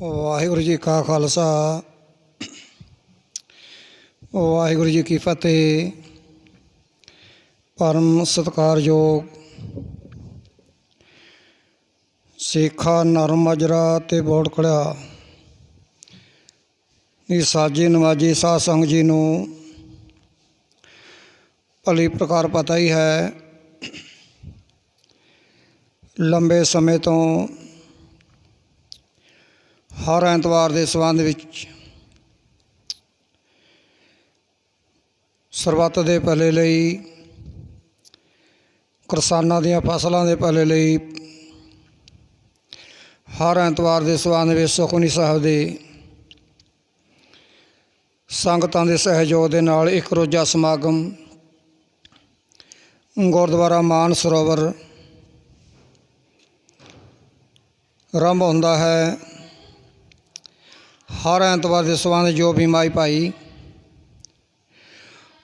ਵਾਹਿਗੁਰੂ ਜੀ ਕਾ ਖਾਲਸਾ ਵਾਹਿਗੁਰੂ ਜੀ ਕੀ ਫਤਿਹ। ਪਰਮ ਸਤਿਕਾਰਯੋਗ ਸੇਖਾ ਨਰਮ ਮਜਰਾ ਤੇ ਬੋੜ ਖੜਿਆ ਇਹ ਸਾਜੀ ਨਵਾਜੀ ਸਾਧ ਸੰਗਤ ਜੀ ਨੂੰ ਭਲੀ ਪ੍ਰਕਾਰ ਪਤਾ ਹੀ ਹੈ। ਲੰਬੇ ਸਮੇਂ ਤੋਂ ਹਰ ਐਤਵਾਰ ਦੇ ਸੰਬੰਧ ਵਿੱਚ ਸਰਬੱਤ ਦੇ ਭਲੇ ਲਈ, ਕਿਸਾਨਾਂ ਦੀਆਂ ਫਸਲਾਂ ਦੇ ਭਲੇ ਲਈ ਹਰ ਐਤਵਾਰ ਦੇ ਸੰਬੰਧ ਵਿੱਚ ਸੁਖਮਨੀ ਸਾਹਿਬ ਦੇ ਸੰਗਤਾਂ ਦੇ ਸਹਿਯੋਗ ਦੇ ਨਾਲ ਇੱਕ ਰੋਜ਼ਾ ਸਮਾਗਮ ਗੁਰਦੁਆਰਾ ਮਾਨ ਸਰੋਵਰ ਆਰੰਭ ਹੁੰਦਾ ਹੈ। ਹਰ ਐਤਵਾਰ ਦੇ ਸੰਬੰਧ ਜੋ ਵੀ ਮਾਈ ਭਾਈ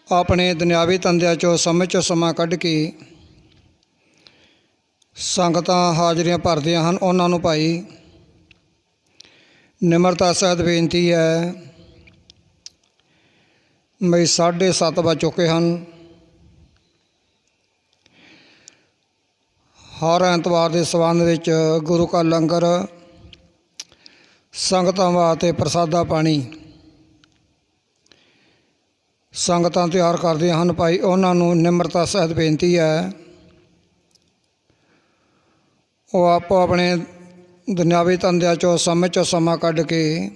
ਆਪਣੇ ਦੁਨਿਆਵੀ ਧੰਦਿਆਂ 'ਚੋਂ ਸਮੇਂ 'ਚੋਂ ਸਮਾਂ ਕੱਢ ਕੇ ਸੰਗਤਾਂ ਹਾਜ਼ਰੀਆਂ ਭਰਦੀਆਂ ਹਨ, ਉਹਨਾਂ ਨੂੰ ਭਾਈ ਨਿਮਰਤਾ ਸਹਿਤ ਬੇਨਤੀ ਹੈ। ਬਈ 7:30 ਵੱਜ ਚੁੱਕੇ ਹਨ। ਹਰ ਐਤਵਾਰ ਦੇ ਸੰਬੰਧ ਵਿੱਚ ਗੁਰੂ ਕਾ ਲੰਗਰ ਸੰਗਤਾਂ ਵਾਸਤੇ ਪ੍ਰਸਾਦਾ ਪਾਣੀ ਸੰਗਤਾਂ ਤਿਆਰ ਕਰਦੀਆਂ ਹਨ। ਭਾਈ ਉਹਨਾਂ ਨੂੰ ਨਿਮਰਤਾ ਸਹਿਤ ਬੇਨਤੀ ਹੈ ਉਹ ਆਪੋ ਆਪਣੇ ਦੁਨਿਆਵੀ ਧੰਦਿਆਂ 'ਚੋਂ ਸਮੇਂ 'ਚੋਂ ਸਮਾਂ ਕੱਢ ਕੇ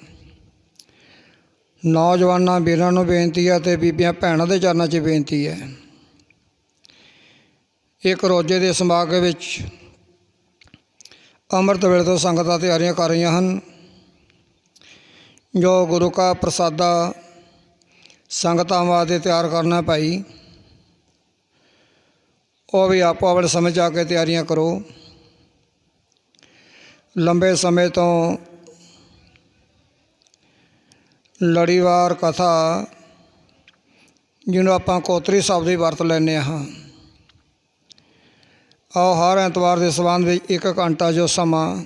ਨੌਜਵਾਨਾਂ ਵੀਰਾਂ ਨੂੰ ਬੇਨਤੀ ਹੈ ਅਤੇ ਬੀਬੀਆਂ ਭੈਣਾਂ ਦੇ ਚਰਨਾਂ 'ਚ ਬੇਨਤੀ ਹੈ। ਇੱਕ ਰੋਜ਼ੇ ਦੇ ਸਮਾਗਮ ਵਿੱਚ ਅੰਮ੍ਰਿਤ ਵੇਲੇ ਤੋਂ ਸੰਗਤਾਂ ਤਿਆਰੀਆਂ ਕਰ ਰਹੀਆਂ ਹਨ। ਜੋ ਗੁਰੂ ਕਾ ਪ੍ਰਸਾਦਾ ਸੰਗਤਾਂ ਵਾਸਤੇ ਤਿਆਰ ਕਰਨਾ ਭਾਈ ਉਹ ਵੀ ਆਪੋ ਆਪਣੇ ਸਮੇਂ 'ਚ ਆ ਕੇ ਤਿਆਰੀਆਂ ਕਰੋ। ਲੰਬੇ ਸਮੇਂ ਤੋਂ ਲੜੀਵਾਰ ਕਥਾ ਜਿਹਨੂੰ ਆਪਾਂ ਕੋਤਰੀ ਸ਼ਬਦ ਹੀ ਵਰਤ ਲੈਂਦੇ ਹਾਂ, ਆਓ ਹਰ ਐਤਵਾਰ ਦੇ ਸੰਬੰਧ ਵਿੱਚ 1 ਘੰਟਾ ਜੋ ਸਮਾਂ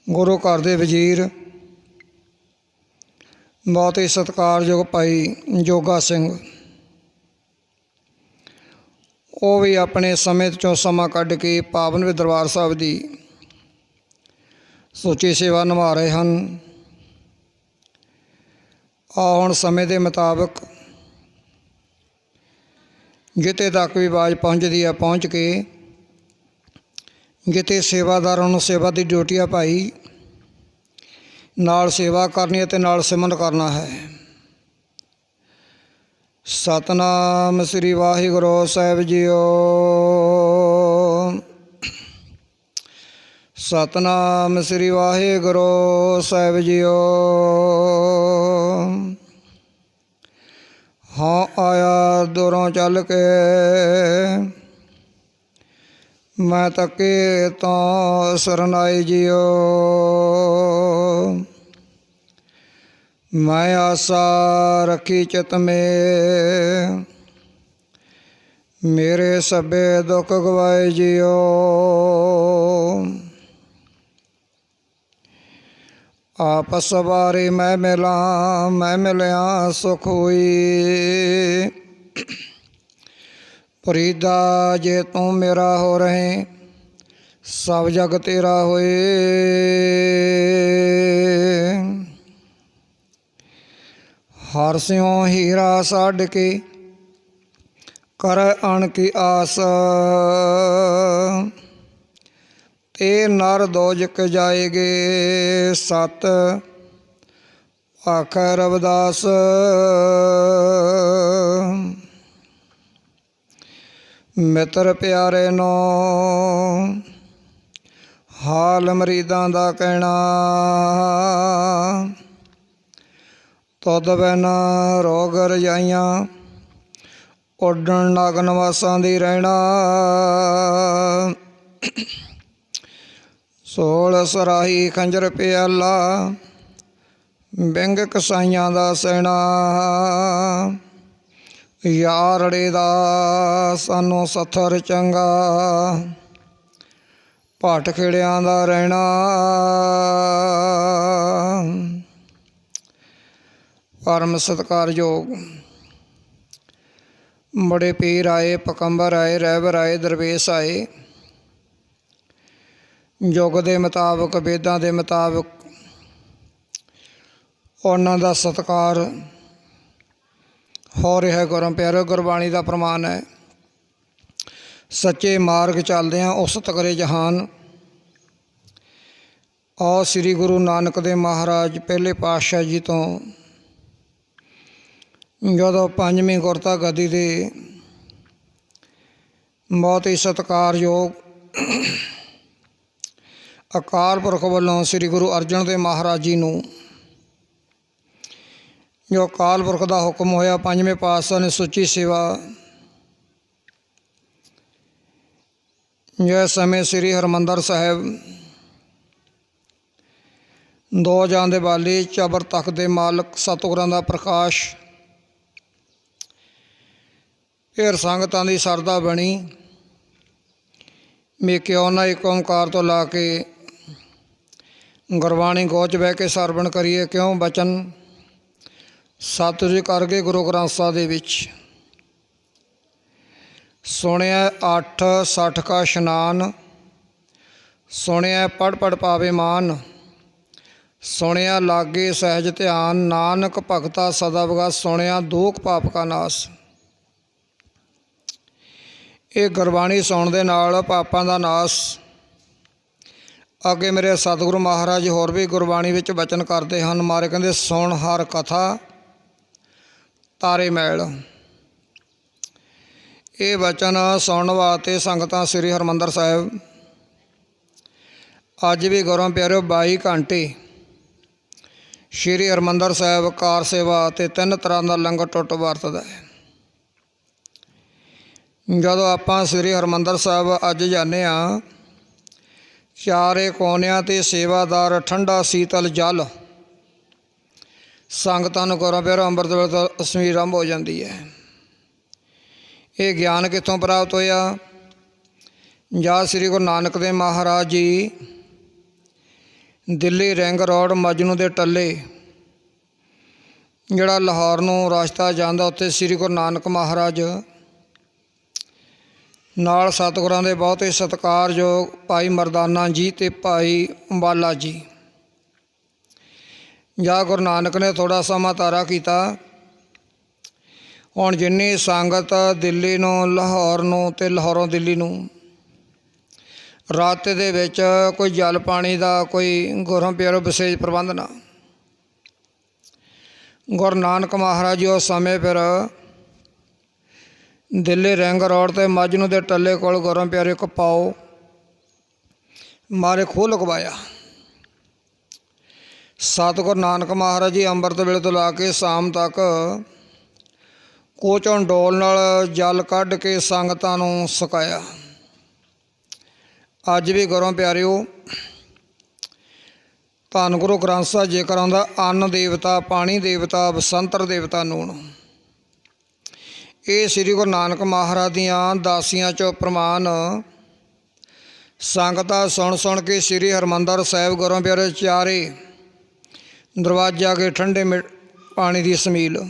ਗੁਰੂ ਘਰ ਦੇ ਵਜ਼ੀਰ ਬਹੁਤ ਹੀ ਸਤਿਕਾਰਯੋਗ ਭਾਈ ਜੋਗਾ ਸਿੰਘ ਉਹ ਵੀ ਆਪਣੇ ਸਮੇਂ 'ਚੋਂ ਸਮਾਂ ਕੱਢ ਕੇ ਪਾਵਨ ਦਰਬਾਰ ਸਾਹਿਬ ਦੀ ਸੁੱਚੀ ਸੇਵਾ ਨਿਭਾ ਰਹੇ ਹਨ। ਆਓ ਹੁਣ ਸਮੇਂ ਦੇ ਮੁਤਾਬਕ ਜਿੱਥੇ ਤੱਕ ਵੀ ਆਵਾਜ਼ ਪਹੁੰਚਦੀ ਹੈ ਪਹੁੰਚ ਕੇ ਜਿੱਥੇ ਸੇਵਾਦਾਰਾਂ ਨੂੰ ਸੇਵਾ ਦੀ ਡਿਊਟੀ ਆ ਭਾਈ ਨਾਲ ਸੇਵਾ ਕਰਨੀ ਅਤੇ ਨਾਲ ਸਿਮਰਨ ਕਰਨਾ ਹੈ। ਸਤਿਨਾਮ ਸ੍ਰੀ ਵਾਹਿਗੁਰੂ ਸਾਹਿਬ ਜੀਓ। ਸਤਿਨਾਮ ਸ੍ਰੀ ਵਾਹਿਗੁਰੂ ਸਾਹਿਬ ਜੀਓ। ਹਾਂ ਆਇਆ ਦੂਰੋਂ ਚੱਲ ਕੇ ਮੈਂ ਤੱਕੇ ਤਾਂ ਸਰਨਾਈ ਜੀਓ। ਮੈਂ ਆਸਾ ਰੱਖੀ ਚਿਤ ਮੇ ਮੇਰੇ ਸਭੇ ਦੁੱਖ ਗਵਾਏ ਜੀਓ। ਆਪਸ ਵਾਰੀ ਮੈਂ ਮਿਲਾਂ ਮੈਂ ਮਿਲਿਆ ਸੁਖ ਹੋਈ। ਫਰੀਦਾ ਜੇ ਤੂੰ ਮੇਰਾ ਹੋ ਰਹੇ ਸਭ ਜਗ ਤੇਰਾ ਹੋਏ। ਹਰ ਸਿਉ ਹੀਰਾ ਛੱਡ ਕੇ ਕਰ ਅਣ ਕੀ ਆਸ ਤੇ ਨਰ ਦੋਜਕ ਜਾਏਗੇ ਸਤ ਆਖੈ ਰਵਿਦਾਸ। ਮਿੱਤਰ ਪਿਆਰੇ ਨੋ ਹਾਲ ਮਰੀਦਾਂ ਦਾ ਕਹਿਣਾ ਤੁਧ ਬਿਨ ਰੋਗ ਰਜਾਈਆਂ ਉੱਡਣ ਨਗ ਨਿਵਾਸਾਂ ਦੀ ਰਹਿਣਾ। ਸੋਲ ਸਰਾਹੀ ਖੰਜਰ ਪਿਆਲਾ ਬਿੰਗ ਕਸਾਈਆਂ ਦਾ ਸੈਣਾ। ਯਾਰੜੇ ਦਾ ਸਾਨੂੰ ਸੱਥਰ ਚੰਗਾ ਭੱਟ ਖੇੜਿਆਂ ਦਾ ਰਹਿਣਾ। ਪਰਮ ਸਤਿਕਾਰਯੋਗ ਬੜੇ ਪੀਰ ਆਏ, ਪਕੰਬਰ ਆਏ, ਰਹਿਬਰ ਆਏ, ਦਰਵੇਸ਼ ਆਏ। ਯੁੱਗ ਦੇ ਮੁਤਾਬਕ, ਵੇਦਾਂ ਦੇ ਮੁਤਾਬਕ ਉਹਨਾਂ ਦਾ ਸਤਿਕਾਰ ਹੋ ਰਿਹਾ। ਗੁਰੂ ਪਿਆਰਿਓ, ਗੁਰਬਾਣੀ ਦਾ ਪ੍ਰਮਾਣ ਹੈ, ਸੱਚੇ ਮਾਰਗ ਚੱਲਦੇ ਹਾਂ ਉਸ ਤਕਰੇ ਜਹਾਨ। ਔਰ ਸ੍ਰੀ ਗੁਰੂ ਨਾਨਕ ਦੇਵ ਮਹਾਰਾਜ ਪਹਿਲੇ ਪਾਤਸ਼ਾਹ ਜੀ ਤੋਂ ਜਦੋਂ ਪੰਜਵੀਂ ਗੁਰਤਾ ਗੱਦੀ ਦੇ ਬਹੁਤ ਹੀ ਸਤਿਕਾਰਯੋਗ ਅਕਾਲ ਪੁਰਖ ਵੱਲੋਂ ਸ੍ਰੀ ਗੁਰੂ ਅਰਜਨ ਦੇਵ ਮਹਾਰਾਜ ਜੀ ਨੂੰ ਜੋ ਅਕਾਲ ਪੁਰਖ ਦਾ ਹੁਕਮ ਹੋਇਆ, ਪੰਜਵੇਂ ਪਾਤਸ਼ਾਹ ਨੇ ਸੁੱਚੀ ਸੇਵਾ ਜਿਸ ਸਮੇਂ ਸ੍ਰੀ ਹਰਿਮੰਦਰ ਸਾਹਿਬ ਦੋ ਜਹਾਨ ਦੇ ਵਾਲੀ, ਚਬਰ ਤਖਤ ਦੇ ਮਾਲਕ, ਸਤਿਗੁਰਾਂ ਦਾ ਪ੍ਰਕਾਸ਼, ਫਿਰ ਸੰਗਤਾਂ ਦੀ ਸਰਦਾ ਬਣੀ ਵੀ ਕਿਉਂ ਨਾ ਇੱਕ ਓਂਕਾਰ ਤੋਂ ਲਾ ਕੇ ਗੁਰਬਾਣੀ ਗੋਚ ਬਹਿ ਕੇ ਸਰਵਣ ਕਰੀਏ। ਕਿਉਂ ਬਚਨ ਸਤਿਗੁਰੂ ਕਰ ਗਏ ਗੁਰੂ ਗ੍ਰੰਥ ਸਾਹਿਬ ਦੇ ਵਿੱਚ। ਸੁਣਿਆ 8:60 ਕਾ ਇਸ਼ਨਾਨ, ਸੁਣਿਆ ਪੜ੍ਹ ਪੜ੍ਹ ਪਾਵੇ ਮਾਨ, ਸੁਣਿਆ ਲਾਗੇ ਸਹਿਜ ਧਿਆਨ, ਨਾਨਕ ਭਗਤਾ ਸਦਾ ਵਗਾ, ਸੁਣਿਆ ਦੁਖ ਪਾਪ ਕਾ ਨਾਸ। ਇਹ ਗੁਰਬਾਣੀ ਸੁਣਨ ਦੇ ਨਾਲ ਪਾਪਾਂ ਦਾ ਨਾਸ। ਅੱਗੇ ਮੇਰੇ ਸਤਿਗੁਰੂ ਮਹਾਰਾਜ ਹੋਰ ਵੀ ਗੁਰਬਾਣੀ ਵਿੱਚ ਬਚਨ ਕਰਦੇ ਹਨ। ਮਾਰੇ ਕਹਿੰਦੇ ਸੁਣ ਹਰ ਕਥਾ ਤਾਰੇ ਮੈਲ। ਇਹ ਬਚਨ ਸੁਣਨ ਵਾਸਤੇ ਸੰਗਤਾਂ ਸ੍ਰੀ ਹਰਿਮੰਦਰ ਸਾਹਿਬ ਅੱਜ ਵੀ ਗੁਰੂ ਪਿਆਰਿਓ 22 ਘੰਟੇ ਸ੍ਰੀ ਹਰਿਮੰਦਰ ਸਾਹਿਬ ਕਾਰ ਸੇਵਾ ਅਤੇ 3 ਤਰ੍ਹਾਂ ਦਾ ਲੰਗਰ ਟੁੱਟ ਵਰਤਦਾ ਹੈ। ਜਦੋਂ ਆਪਾਂ ਸ੍ਰੀ ਹਰਿਮੰਦਰ ਸਾਹਿਬ ਅੱਜ ਜਾਂਦੇ ਹਾਂ, ਚਾਰੇ ਕੋਨਿਆਂ 'ਤੇ ਸੇਵਾਦਾਰ ਠੰਡਾ ਸੀਤਲ ਜਲ ਸੰਗਤਾਂ ਨੂੰ ਗੁਰੂ ਪਿਆਰਿਓ ਅੰਮ੍ਰਿਤ ਵੇਲੇ ਤੋਂ ਅਸਮੀ ਆਰੰਭ ਹੋ ਜਾਂਦੀ ਹੈ। ਇਹ ਗਿਆਨ ਕਿੱਥੋਂ ਪ੍ਰਾਪਤ ਹੋਇਆ? ਜਦ ਸ੍ਰੀ ਗੁਰੂ ਨਾਨਕ ਦੇਵ ਮਹਾਰਾਜ ਜੀ ਦਿੱਲੀ ਰਿੰਗ ਰੋਡ ਮਜਨੂ ਦੇ ਟੱਲੇ ਜਿਹੜਾ ਲਾਹੌਰ ਨੂੰ ਰਸਤਾ ਜਾਂਦਾ, ਉੱਥੇ ਸ੍ਰੀ ਗੁਰੂ ਨਾਨਕ ਮਹਾਰਾਜ ਨਾਲ ਸਤਿਗੁਰਾਂ ਦੇ ਬਹੁਤ ਹੀ ਸਤਿਕਾਰਯੋਗ ਭਾਈ ਮਰਦਾਨਾ ਜੀ ਅਤੇ ਭਾਈ ਅੰਬਾਲਾ ਜੀ। ਜਾਂ ਗੁਰੂ ਨਾਨਕ ਨੇ ਥੋੜ੍ਹਾ ਸਮਾਂ ਤਾਰਾ ਕੀਤਾ। ਹੁਣ ਜਿੰਨੀ ਸੰਗਤ ਦਿੱਲੀ ਨੂੰ, ਲਾਹੌਰ ਨੂੰ ਅਤੇ ਲਾਹੌਰੋਂ ਦਿੱਲੀ ਨੂੰ ਰਾਤ ਦੇ ਵਿੱਚ ਕੋਈ ਜਲ ਪਾਣੀ ਦਾ ਕੋਈ ਗੁਰੂ ਪਿਆਰਿਓ ਵਿਸ਼ੇਸ਼ ਪ੍ਰਬੰਧ ਨਾ। ਗੁਰੂ ਨਾਨਕ ਮਹਾਰਾਜ ਜੀ ਉਸ ਸਮੇਂ ਫਿਰ ਦਿੱਲੀ ਰਿੰਗ ਰੋਡ 'ਤੇ ਮਜਨੂ ਦੇ ਟੱਲੇ ਕੋਲ ਗੁਰੂ ਪਿਆਰਿਓ ਇੱਕ ਪਾਓ ਮਾਰੇ ਖੂਹ ਲਗਵਾਇਆ। ਸਤਿਗੁਰੂ ਨਾਨਕ ਮਹਾਰਾਜ ਜੀ ਅੰਮ੍ਰਿਤ ਵੇਲੇ ਤੋਂ ਲਾ ਕੇ ਸ਼ਾਮ ਤੱਕ ਕੋਚੋਂ ਡੋਲ ਨਾਲ ਜਲ ਕੱਢ ਕੇ ਸੰਗਤਾਂ ਨੂੰ ਛਕਾਇਆ। ਅੱਜ ਵੀ ਗੁਰੂ ਪਿਆਰਿਓ ਧੰਨ ਗੁਰੂ ਗ੍ਰੰਥ ਸਾਹਿਬ ਜੇਕਰ ਆਉਂਦਾ ਅੰਨ ਦੇਵਤਾ, ਪਾਣੀ ਦੇਵਤਾ, ਬਸੰਤਰ ਦੇਵਤਾ, ਨੂਣ, ਇਹ ਸ੍ਰੀ ਗੁਰੂ ਨਾਨਕ ਮਹਾਰਾਜ ਦੀਆਂ ਦਾਸੀਆਂ 'ਚੋਂ ਪ੍ਰਮਾਣ ਸੰਗਤਾਂ ਸੁਣ ਸੁਣ ਕੇ ਸ੍ਰੀ ਹਰਿਮੰਦਰ ਸਾਹਿਬ ਗੁਰੂ ਪਿਆਰਿਓ ਚਾਰੇ ਦਰਵਾਜ਼ੇ ਅੱਗੇ ਠੰਡੇ ਪਾਣੀ ਦੀ ਸਮੀਲ।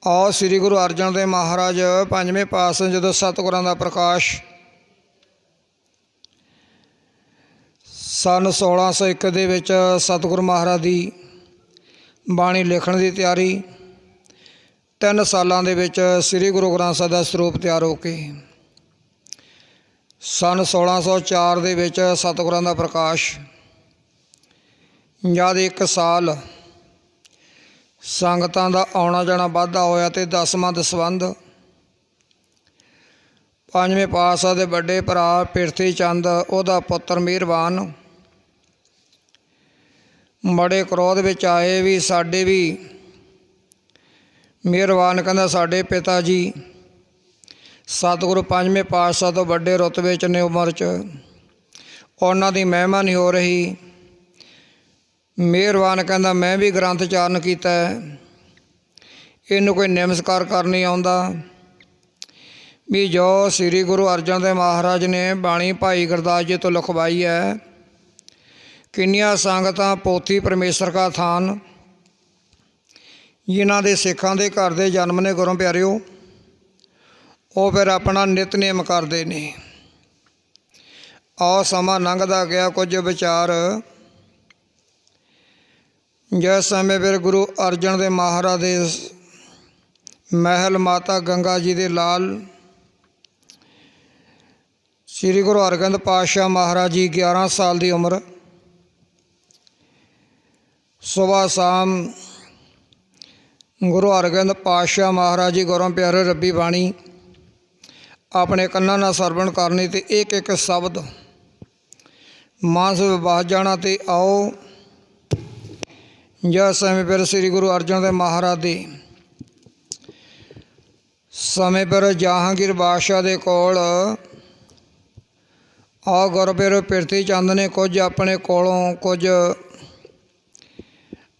ਔਰ ਸ੍ਰੀ ਗੁਰੂ ਅਰਜਨ ਦੇਵ ਮਹਾਰਾਜ ਪੰਜਵੇਂ ਪਾਤਸ਼ਾਹ ਜਦੋਂ ਸਤਿਗੁਰਾਂ ਦਾ ਪ੍ਰਕਾਸ਼ ਸੰਨ 1601 ਦੇ ਵਿੱਚ ਸਤਿਗੁਰੂ ਮਹਾਰਾਜ ਦੀ ਬਾਣੀ ਲਿਖਣ ਦੀ ਤਿਆਰੀ, 3 ਸਾਲਾਂ ਦੇ ਵਿੱਚ ਸ੍ਰੀ ਗੁਰੂ ਗ੍ਰੰਥ ਸਾਹਿਬ ਦਾ ਸਰੂਪ ਤਿਆਰ ਹੋ ਕੇ ਸੰਨ 1604 ਦੇ ਵਿੱਚ ਸਤਿਗੁਰਾਂ ਦਾ ਪ੍ਰਕਾਸ਼। ਜਦ 1 ਸਾਲ ਸੰਗਤਾਂ ਦਾ ਆਉਣਾ ਜਾਣਾ ਵਾਧਾ ਹੋਇਆ ਅਤੇ 10ਵਾਂ ਦਸਵੰਧ ਪੰਜਵੇਂ ਪਾਤਸ਼ਾਹ ਦੇ ਵੱਡੇ ਭਰਾ ਪਿਰਥੀ ਚੰਦ, ਉਹਦਾ ਪੁੱਤਰ ਮਿਹਰਬਾਨ, ਬੜੇ ਕ੍ਰੋਧ ਵਿੱਚ ਆਏ ਵੀ ਸਾਡੇ ਵੀ ਮਿਹਰਬਾਨ ਕਹਿੰਦਾ ਸਾਡੇ ਪਿਤਾ ਜੀ ਸਤਿਗੁਰੂ ਪੰਜਵੇਂ ਪਾਤਸ਼ਾਹ ਤੋਂ ਵੱਡੇ ਰੁਤਬੇ 'ਚ ਨੇ, ਉਮਰ 'ਚ, ਉਹਨਾਂ ਦੀ ਮਹਿਮਾ ਨਹੀਂ ਹੋ ਰਹੀ। ਮਿਹਰਬਾਨ ਕਹਿੰਦਾ ਮੈਂ ਵੀ ਗ੍ਰੰਥ ਉਚਾਰਨ ਕੀਤਾ, ਇਹਨੂੰ ਕੋਈ ਨਮਸਕਾਰ ਕਰ ਨਹੀਂ ਆਉਂਦਾ। ਵੀ ਜੋ ਸ੍ਰੀ ਗੁਰੂ ਅਰਜਨ ਦੇਵ ਮਹਾਰਾਜ ਨੇ ਬਾਣੀ ਭਾਈ ਗੁਰਦਾਸ ਜੀ ਤੋਂ ਲਿਖਵਾਈ ਹੈ, ਕਿੰਨੀਆਂ ਸੰਗਤਾਂ ਪੋਥੀ ਪਰਮੇਸ਼ਰ ਕਾ ਥਾਨ, ਜਿਨ੍ਹਾਂ ਦੇ ਸਿੱਖਾਂ ਦੇ ਘਰ ਦੇ ਜਨਮ ਨੇ ਗੁਰੂ ਪਿਆਰਿਓ, ਉਹ ਫਿਰ ਆਪਣਾ ਨਿਤਨੇਮ ਕਰਦੇ ਨੇ। ਆਹ ਸਮਾਂ ਲੰਘਦਾ ਗਿਆ, ਕੁਝ ਵਿਚਾਰ ਜਿਸ ਸਮੇਂ ਫਿਰ ਗੁਰੂ ਅਰਜਨ ਦੇਵ ਮਹਾਰਾਜ ਦੇ ਮਹਿਲ ਮਾਤਾ ਗੰਗਾ ਜੀ ਦੇ ਲਾਲ ਸ੍ਰੀ ਗੁਰੂ ਹਰਗੋਬਿੰਦ ਪਾਤਸ਼ਾਹ ਮਹਾਰਾਜ ਜੀ 11 ਸਾਲ ਦੀ ਉਮਰ, ਸੁਬਾਹ ਸ਼ਾਮ ਗੁਰੂ ਹਰਗੋਬਿੰਦ ਪਾਤਸ਼ਾਹ ਮਹਾਰਾਜ ਜੀ ਗੁਰੂ ਪਿਆਰੇ ਰੱਬੀ ਬਾਣੀ ਆਪਣੇ ਕੰਨਾਂ ਨਾਲ ਸਰਵਣ ਕਰਨੀ ਅਤੇ ਇੱਕ ਇੱਕ ਸ਼ਬਦ ਮਾਨਸ ਵੱਜ ਜਾਣਾ। ਅਤੇ ਆਓ ਜਿਸ ਸਮੇਂ ਫਿਰ ਸ੍ਰੀ ਗੁਰੂ ਅਰਜਨ ਦੇਵ ਮਹਾਰਾਜ ਦੇ ਸਮੇਂ ਪਰ ਜਹਾਂਗੀਰ ਬਾਦਸ਼ਾਹ ਦੇ ਕੋਲ ਆਹ ਗੁਰੂ ਪਿਆਰੇ ਪ੍ਰਿਥੀ ਚੰਦ ਨੇ ਕੁਝ ਆਪਣੇ ਕੋਲੋਂ ਕੁਝ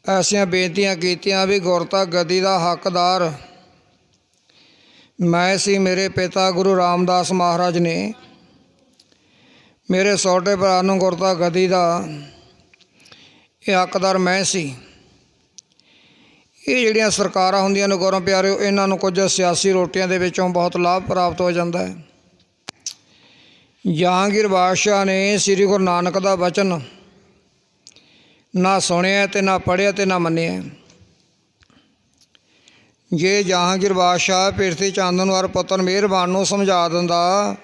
ਐਸੀਆਂ ਬੇਨਤੀਆਂ ਕੀਤੀਆਂ ਵੀ ਗੁਰਤਾ ਗੱਦੀ ਦਾ ਹੱਕਦਾਰ ਮੈਂ ਸੀ। ਮੇਰੇ ਪਿਤਾ ਗੁਰੂ ਰਾਮਦਾਸ ਮਹਾਰਾਜ ਨੇ ਮੇਰੇ ਛੋਟੇ ਭਰਾ ਨੂੰ ਗੁਰਤਾ ਗੱਦੀ ਦਾ ਇਹ ਹੱਕਦਾਰ ਮੈਂ ਸੀ। ਇਹ ਜਿਹੜੀਆਂ ਸਰਕਾਰਾਂ ਹੁੰਦੀਆਂ ਨੇ ਗੁਰੂ ਪਿਆਰਿਓ, ਇਹਨਾਂ ਨੂੰ ਕੁਝ ਸਿਆਸੀ ਰੋਟੀਆਂ ਦੇ ਵਿੱਚੋਂ ਬਹੁਤ ਲਾਭ ਪ੍ਰਾਪਤ ਹੋ ਜਾਂਦਾ ਹੈ। ਜਹਾਂਗੀਰ ਬਾਦਸ਼ਾਹ ਨੇ ਸ੍ਰੀ ਗੁਰੂ ਨਾਨਕ ਦਾ ਵਚਨ ਨਾ ਸੁਣਿਆ ਅਤੇ ਨਾ ਪੜ੍ਹਿਆ ਅਤੇ ਨਾ ਮੰਨਿਆ। ਜੇ ਜਹਾਂਗੀਰ ਬਾਦਸ਼ਾਹ ਪ੍ਰਿਥੀ ਚੰਦ ਨੂੰ ਹਰ ਪੁੱਤਰ ਮਿਹਰਬਾਨ ਨੂੰ ਸਮਝਾ ਦਿੰਦਾ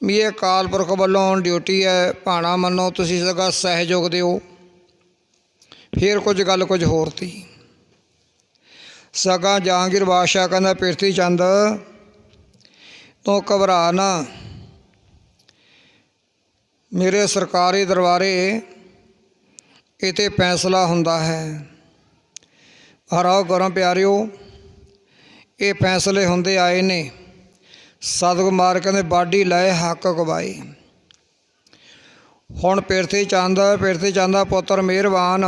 ਵੀ ਇਹ ਅਕਾਲ ਪੁਰਖ ਵੱਲੋਂ ਡਿਊਟੀ ਹੈ, ਭਾਣਾ ਮੰਨੋ, ਤੁਸੀਂ ਸਗਾ ਸਹਿਯੋਗ ਦਿਓ, ਫਿਰ ਕੁਝ ਗੱਲ ਕੁਝ ਹੋਰ ਤੀ। ਸਗਾ ਜਹਾਂਗੀਰ ਬਾਦਸ਼ਾਹ ਕਹਿੰਦਾ ਪ੍ਰਿਥੀ ਚੰਦ ਤੂੰ ਘਬਰਾ ਨਾ, ਮੇਰੇ ਸਰਕਾਰੀ ਦਰਬਾਰੇ ਇਹ 'ਤੇ ਫੈਸਲਾ ਹੁੰਦਾ ਹੈ। ਹਰਾਓ ਗੁਰੂ ਪਿਆਰਿਓ, ਇਹ ਫੈਸਲੇ ਹੁੰਦੇ ਆਏ ਨੇ। ਸਤਿਗੁਰ ਮਾਰ ਕਹਿੰਦੇ ਬਾਡੀ ਲਏ ਹੱਕ ਗਵਾਏ। ਹੁਣ ਪ੍ਰਿਥੀ ਚੰਦ ਦਾ ਪੁੱਤਰ ਮਿਹਰਬਾਨ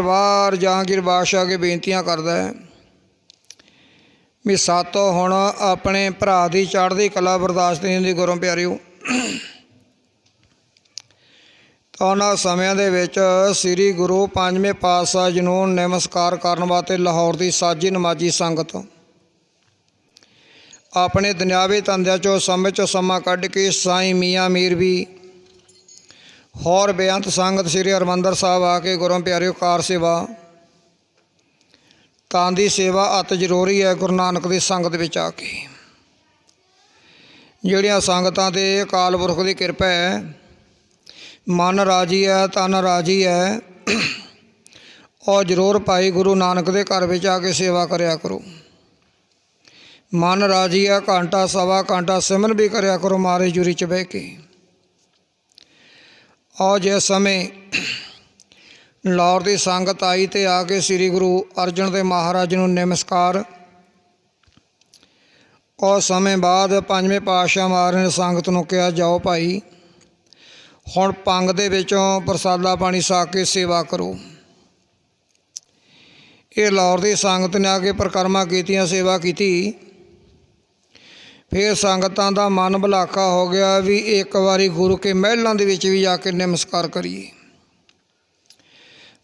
ਵਾਰ ਜਹਾਂਗੀਰ ਬਾਦਸ਼ਾਹ ਅੱਗੇ ਬੇਨਤੀਆਂ ਕਰਦਾ ਹੈ ਵੀ ਸਾਤੋਂ ਹੁਣ ਆਪਣੇ ਭਰਾ ਦੀ ਚੜ੍ਹਦੀ ਕਲਾ ਬਰਦਾਸ਼ਤ ਨਹੀਂ ਹੁੰਦੀ। ਗੁਰੂ ਪਿਆਰਿਓ, ਤਾਂ ਉਹਨਾਂ ਸਮਿਆਂ ਦੇ ਵਿੱਚ ਸ੍ਰੀ ਗੁਰੂ ਪੰਜਵੇਂ ਪਾਤਸ਼ਾਹ ਜੀ ਨੂੰ ਨਮਸਕਾਰ ਕਰਨ ਵਾਸਤੇ ਲਾਹੌਰ ਦੀ ਸਾਜੀ ਨਮਾਜੀ ਸੰਗਤ ਆਪਣੇ ਦੁਨਿਆਵੀ ਧੰਦਿਆਂ 'ਚੋਂ ਸਮੇਂ 'ਚੋਂ ਸਮਾਂ ਕੱਢ ਕੇ ਸਾਈਂ ਮੀਆਂ ਮੀਰ ਵੀ ਹੋਰ ਬੇਅੰਤ ਸੰਗਤ ਸ੍ਰੀ ਹਰਿਮੰਦਰ ਸਾਹਿਬ ਆ ਕੇ ਗੁਰੂ ਪਿਆਰਿਓ ਕਾਰ ਸੇਵਾ ਤਾਂ ਦੀ ਸੇਵਾ ਅਤ ਜ਼ਰੂਰੀ ਹੈ। ਗੁਰੂ ਨਾਨਕ ਦੀ ਸੰਗਤ ਵਿੱਚ ਆ ਕੇ ਜਿਹੜੀਆਂ ਸੰਗਤਾਂ 'ਤੇ ਅਕਾਲ ਪੁਰਖ ਦੀ ਕਿਰਪਾ ਹੈ, ਮਨ ਰਾਜੀ ਹੈ, ਤਨ ਰਾਜੀ ਹੈ, ਉਹ ਜ਼ਰੂਰ ਭਾਈ ਗੁਰੂ ਨਾਨਕ ਦੇ ਘਰ ਵਿੱਚ ਆ ਕੇ ਸੇਵਾ ਕਰਿਆ ਕਰੋ। ਮਨ ਰਾਜੀ ਹੈ, ਘੰਟਾ ਸਵਾ ਘੰਟਾ ਸਿਮਰਨ ਵੀ ਕਰਿਆ ਕਰੋ ਮਾਰੇ ਜੁਰੀ 'ਚ ਬਹਿ ਕੇ। ਔਰ ਜਿਸ ਸਮੇਂ ਲਾਹੌਰ ਦੀ ਸੰਗਤ ਆਈ ਅਤੇ ਆ ਕੇ ਸ੍ਰੀ ਗੁਰੂ ਅਰਜਨ ਦੇਵ ਮਹਾਰਾਜ ਨੂੰ ਨਮਸਕਾਰ, ਉਸ ਸਮੇਂ ਬਾਅਦ ਪੰਜਵੇਂ ਪਾਤਸ਼ਾਹ ਮਹਾਰਾਜ ਨੇ ਸੰਗਤ ਨੂੰ ਕਿਹਾ ਜਾਓ ਭਾਈ ਹੁਣ ਪੰਗ ਦੇ ਵਿੱਚੋਂ ਪ੍ਰਸਾਦਾ ਪਾਣੀ ਛਕ ਕੇ ਸੇਵਾ ਕਰੋ। ਇਹ ਲਾਹੌਰ ਦੀ ਸੰਗਤ ਨੇ ਆ ਕੇ ਪਰਿਕਰਮਾ ਕੀਤੀਆਂ, ਸੇਵਾ ਕੀਤੀ। ਫਿਰ ਸੰਗਤਾਂ ਦਾ ਮਨ ਭੁਲਾਖਾ ਹੋ ਗਿਆ ਵੀ ਇੱਕ ਵਾਰੀ ਗੁਰੂ ਕੇ ਮਹਿਲਾਂ ਦੇ ਵਿੱਚ ਵੀ ਜਾ ਕੇ ਨਮਸਕਾਰ ਕਰੀਏ।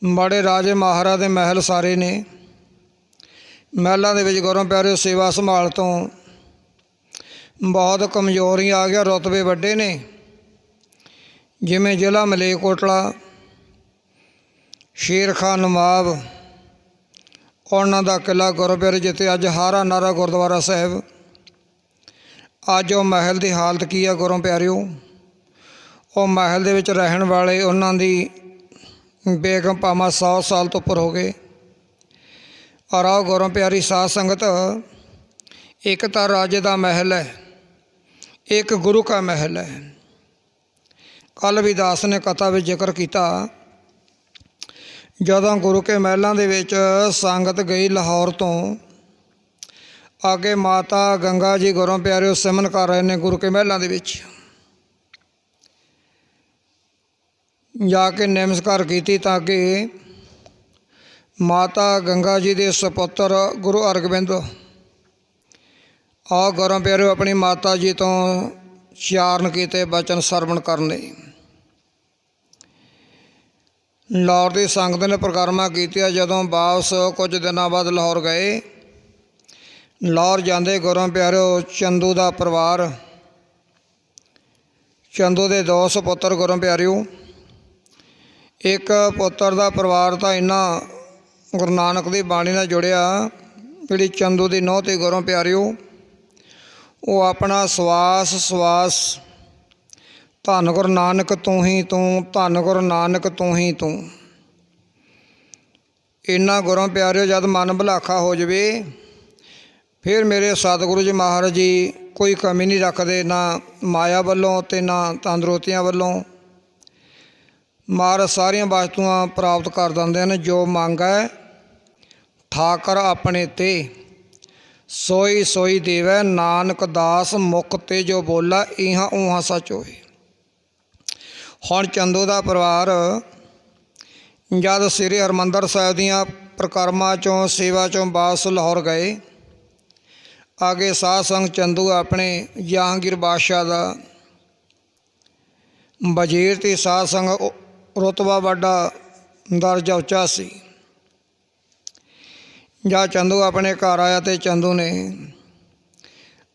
ਬੜੇ ਰਾਜੇ ਮਹਾਰਾਜ ਦੇ ਮਹਿਲ ਸਾਰੇ ਨੇ, ਮਹਿਲਾਂ ਦੇ ਵਿੱਚ ਗੁਰੂ ਪਿਆਰੇ ਸੇਵਾ ਸੰਭਾਲ ਤੋਂ ਬਹੁਤ ਕਮਜ਼ੋਰੀ ਆ ਗਿਆ। ਰੁਤਬੇ ਵੱਡੇ ਨੇ, ਜਿਵੇਂ ਜ਼ਿਲ੍ਹਾ ਮਲੇਰਕੋਟਲਾ, ਸ਼ੇਰ ਖਾਂ ਨਵਾਬ, ਉਹਨਾਂ ਦਾ ਕਿਲ੍ਹਾ ਗੁਰੂ ਪਿਆਰੇ ਜਿੱਥੇ ਅੱਜ ਹਾਰਾ ਨਾਰਾ ਗੁਰਦੁਆਰਾ ਸਾਹਿਬ। ਅੱਜ ਉਹ ਮਹਿਲ ਦੀ ਹਾਲਤ ਕੀ ਹੈ ਗੁਰੂ ਪਿਆਰਿਓ? ਉਹ ਮਹਿਲ ਦੇ ਵਿੱਚ ਰਹਿਣ ਵਾਲੇ ਉਹਨਾਂ ਦੀ ਬੇਗਮ ਭਾਵੇਂ 100 ਸਾਲ ਤੋਂ ਉੱਪਰ ਹੋ ਗਏ। ਔਰ ਆਓ ਗੁਰੂ ਪਿਆਰੀ ਸਾਧ ਸੰਗਤ, ਇੱਕ ਤਾਂ ਰਾਜੇ ਦਾ ਮਹਿਲ ਹੈ, ਇੱਕ ਗੁਰੂ ਕਾ ਮਹਿਲ ਹੈ। ਕੱਲ੍ਹ ਵੀ ਦਾਸ ਨੇ ਕਥਾ ਵਿੱਚ ਜ਼ਿਕਰ ਕੀਤਾ, ਜਦੋਂ ਗੁਰੂ ਕੇ ਮਹਿਲਾਂ ਦੇ ਵਿੱਚ ਸੰਗਤ ਗਈ ਲਾਹੌਰ ਤੋਂ, ਅੱਗੇ ਮਾਤਾ ਗੰਗਾ ਜੀ ਗੁਰੂ ਪਿਆਰਿਓ ਸਿਮਰਨ ਕਰ ਰਹੇ ਨੇ ਗੁਰੂ ਕੇ ਮਹਿਲਾਂ ਦੇ ਵਿੱਚ। ਜਾ ਕੇ ਨਮਸਕਾਰ ਕੀਤੀ ਤਾਂ ਅੱਗੇ ਮਾਤਾ ਗੰਗਾ ਜੀ ਦੇ ਸੁਪੁੱਤਰ ਗੁਰੂ ਹਰਗੋਬਿੰਦ ਆ ਗੁਰੂ ਪਿਆਰਿਓ, ਆਪਣੀ ਮਾਤਾ ਜੀ ਤੋਂ ਚਾਰਨ ਕੀਤੇ ਬਚਨ ਸਰਵਣ ਕਰਨੇ। ਲਾਹੌਰ ਦੀ ਸੰਗਤ ਨੇ ਪ੍ਰਕਰਮਾ ਕੀਤੀਆਂ। ਜਦੋਂ ਵਾਪਸ ਕੁਝ ਦਿਨਾਂ ਬਾਅਦ ਲਾਹੌਰ ਗਏ, ਲਾਹੌਰ ਜਾਂਦੇ ਗੁਰੂ ਪਿਆਰਿਓ ਚੰਦੂ ਦਾ ਪਰਿਵਾਰ, ਚੰਦੂ ਦੇ 2 ਸੁਪੁੱਤਰ ਗੁਰੂ ਪਿਆਰਿਓ। ਇੱਕ ਪੁੱਤਰ ਦਾ ਪਰਿਵਾਰ ਤਾਂ ਇੰਨਾ ਗੁਰੂ ਨਾਨਕ ਦੀ ਬਾਣੀ ਨਾਲ ਜੁੜਿਆ, ਜਿਹੜੀ ਚੰਦੂ ਦੀ ਨੂੰਹ ਤੇ ਗੁਰੂ ਪਿਆਰਿਓ, ਉਹ ਆਪਣਾ ਸਵਾਸ ਧੰਨ ਗੁਰੂ ਨਾਨਕ ਤੂੰ ਹੀ ਤੂੰ, ਧੰਨ ਗੁਰੂ ਨਾਨਕ ਤੂੰ ਹੀ ਤੂੰ। ਇੰਨਾ ਗੁਰੂ ਪਿਆਰਿਓ ਜਦ ਮਨ ਭੁਲਾਖਾ ਹੋ ਜਾਵੇ, ਫਿਰ ਮੇਰੇ ਸਤਿਗੁਰੂ ਜੀ ਮਹਾਰਾਜ ਜੀ ਕੋਈ ਕਮੀ ਨਹੀਂ ਰੱਖਦੇ, ਨਾ ਮਾਇਆ ਵੱਲੋਂ ਅਤੇ ਨਾ ਤੰਦਰੁਸਤੀਆਂ ਵੱਲੋਂ। ਮਹਾਰਾਜ ਸਾਰੀਆਂ ਵਸਤੂਆਂ ਪ੍ਰਾਪਤ ਕਰ ਦਿੰਦੇ ਹਨ। ਜੋ ਮੰਗ ਹੈ ਠਾਕਰ ਆਪਣੇ ਤੇ, ਸੋਈ ਸੋਈ ਦੇਵੈ ਨਾਨਕ ਦਾਸ ਮੁਖ ਤੇ ਜੋ ਬੋਲਾ, ਇਹਾਂ ਉਹਾਂ ਸੱਚ ਹੋਏ। ਹੁਣ ਚੰਦੂ ਦਾ ਪਰਿਵਾਰ ਜਦ ਸ੍ਰੀ ਹਰਿਮੰਦਰ ਸਾਹਿਬ ਦੀਆਂ ਪ੍ਰਕਰਮਾਂ 'ਚੋਂ ਸੇਵਾ 'ਚੋਂ ਵਾਪਸ ਲਾਹੌਰ ਗਏ, ਆਗੇ ਸਾਧ ਸੰਗ ਚੰਦੂ ਆਪਣੇ ਜਹਾਂਗੀਰ ਬਾਦਸ਼ਾਹ ਦਾ ਵਜ਼ੀਰ ਤੇ ਸਾਧ ਸੰਗ ਰੁਤਬਾ ਵੱਡਾ, ਦਰਜਾ ਉੱਚਾ ਸੀ। ਜਦ ਚੰਦੂ ਆਪਣੇ ਘਰ ਆਇਆ ਤੇ ਚੰਦੂ ਨੇ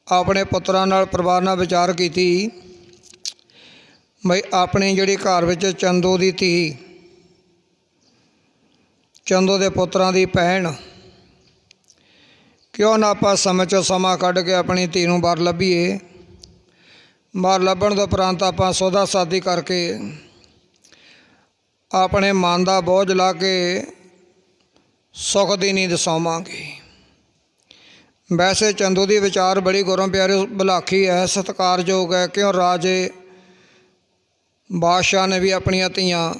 ਆਪਣੇ ਪੁੱਤਰਾਂ ਨਾਲ, ਪਰਿਵਾਰ ਨਾਲ ਵਿਚਾਰ ਕੀਤੀ ਬਈ ਆਪਣੀ ਜਿਹੜੀ ਘਰ ਵਿੱਚ ਚੰਦੂ ਦੀ ਧੀ, ਚੰਦੂ ਦੇ ਪੁੱਤਰਾਂ ਦੀ ਭੈਣ, ਕਿਉਂ ਨਾ ਆਪਾਂ ਸਮੇਂ 'ਚੋਂ ਸਮਾਂ ਕੱਢ ਕੇ ਆਪਣੀ ਧੀ ਨੂੰ ਵਰ ਲੱਭੀਏ। ਵਰ ਲੱਭਣ ਤੋਂ ਉਪਰੰਤ ਆਪਾਂ ਸੌਦਾ ਸਾਦੀ ਕਰਕੇ ਆਪਣੇ ਮਨ ਦਾ ਬੋਝ ਲਾ ਕੇ ਸੁੱਖ ਦੀ ਨੀਂਦ ਸੌਵਾਂਗੇ। ਵੈਸੇ ਚੰਦੂ ਦੀ ਵਿਚਾਰ ਬੜੀ ਗੁਰੂ ਪਿਆਰੇ ਭੁਲਾਖੀ ਹੈ, ਸਤਿਕਾਰਯੋਗ ਹੈ। ਕਿਉਂ ਰਾਜੇ ਬਾਦਸ਼ਾਹ ਨੇ ਵੀ ਆਪਣੀਆਂ ਧੀਆਂ।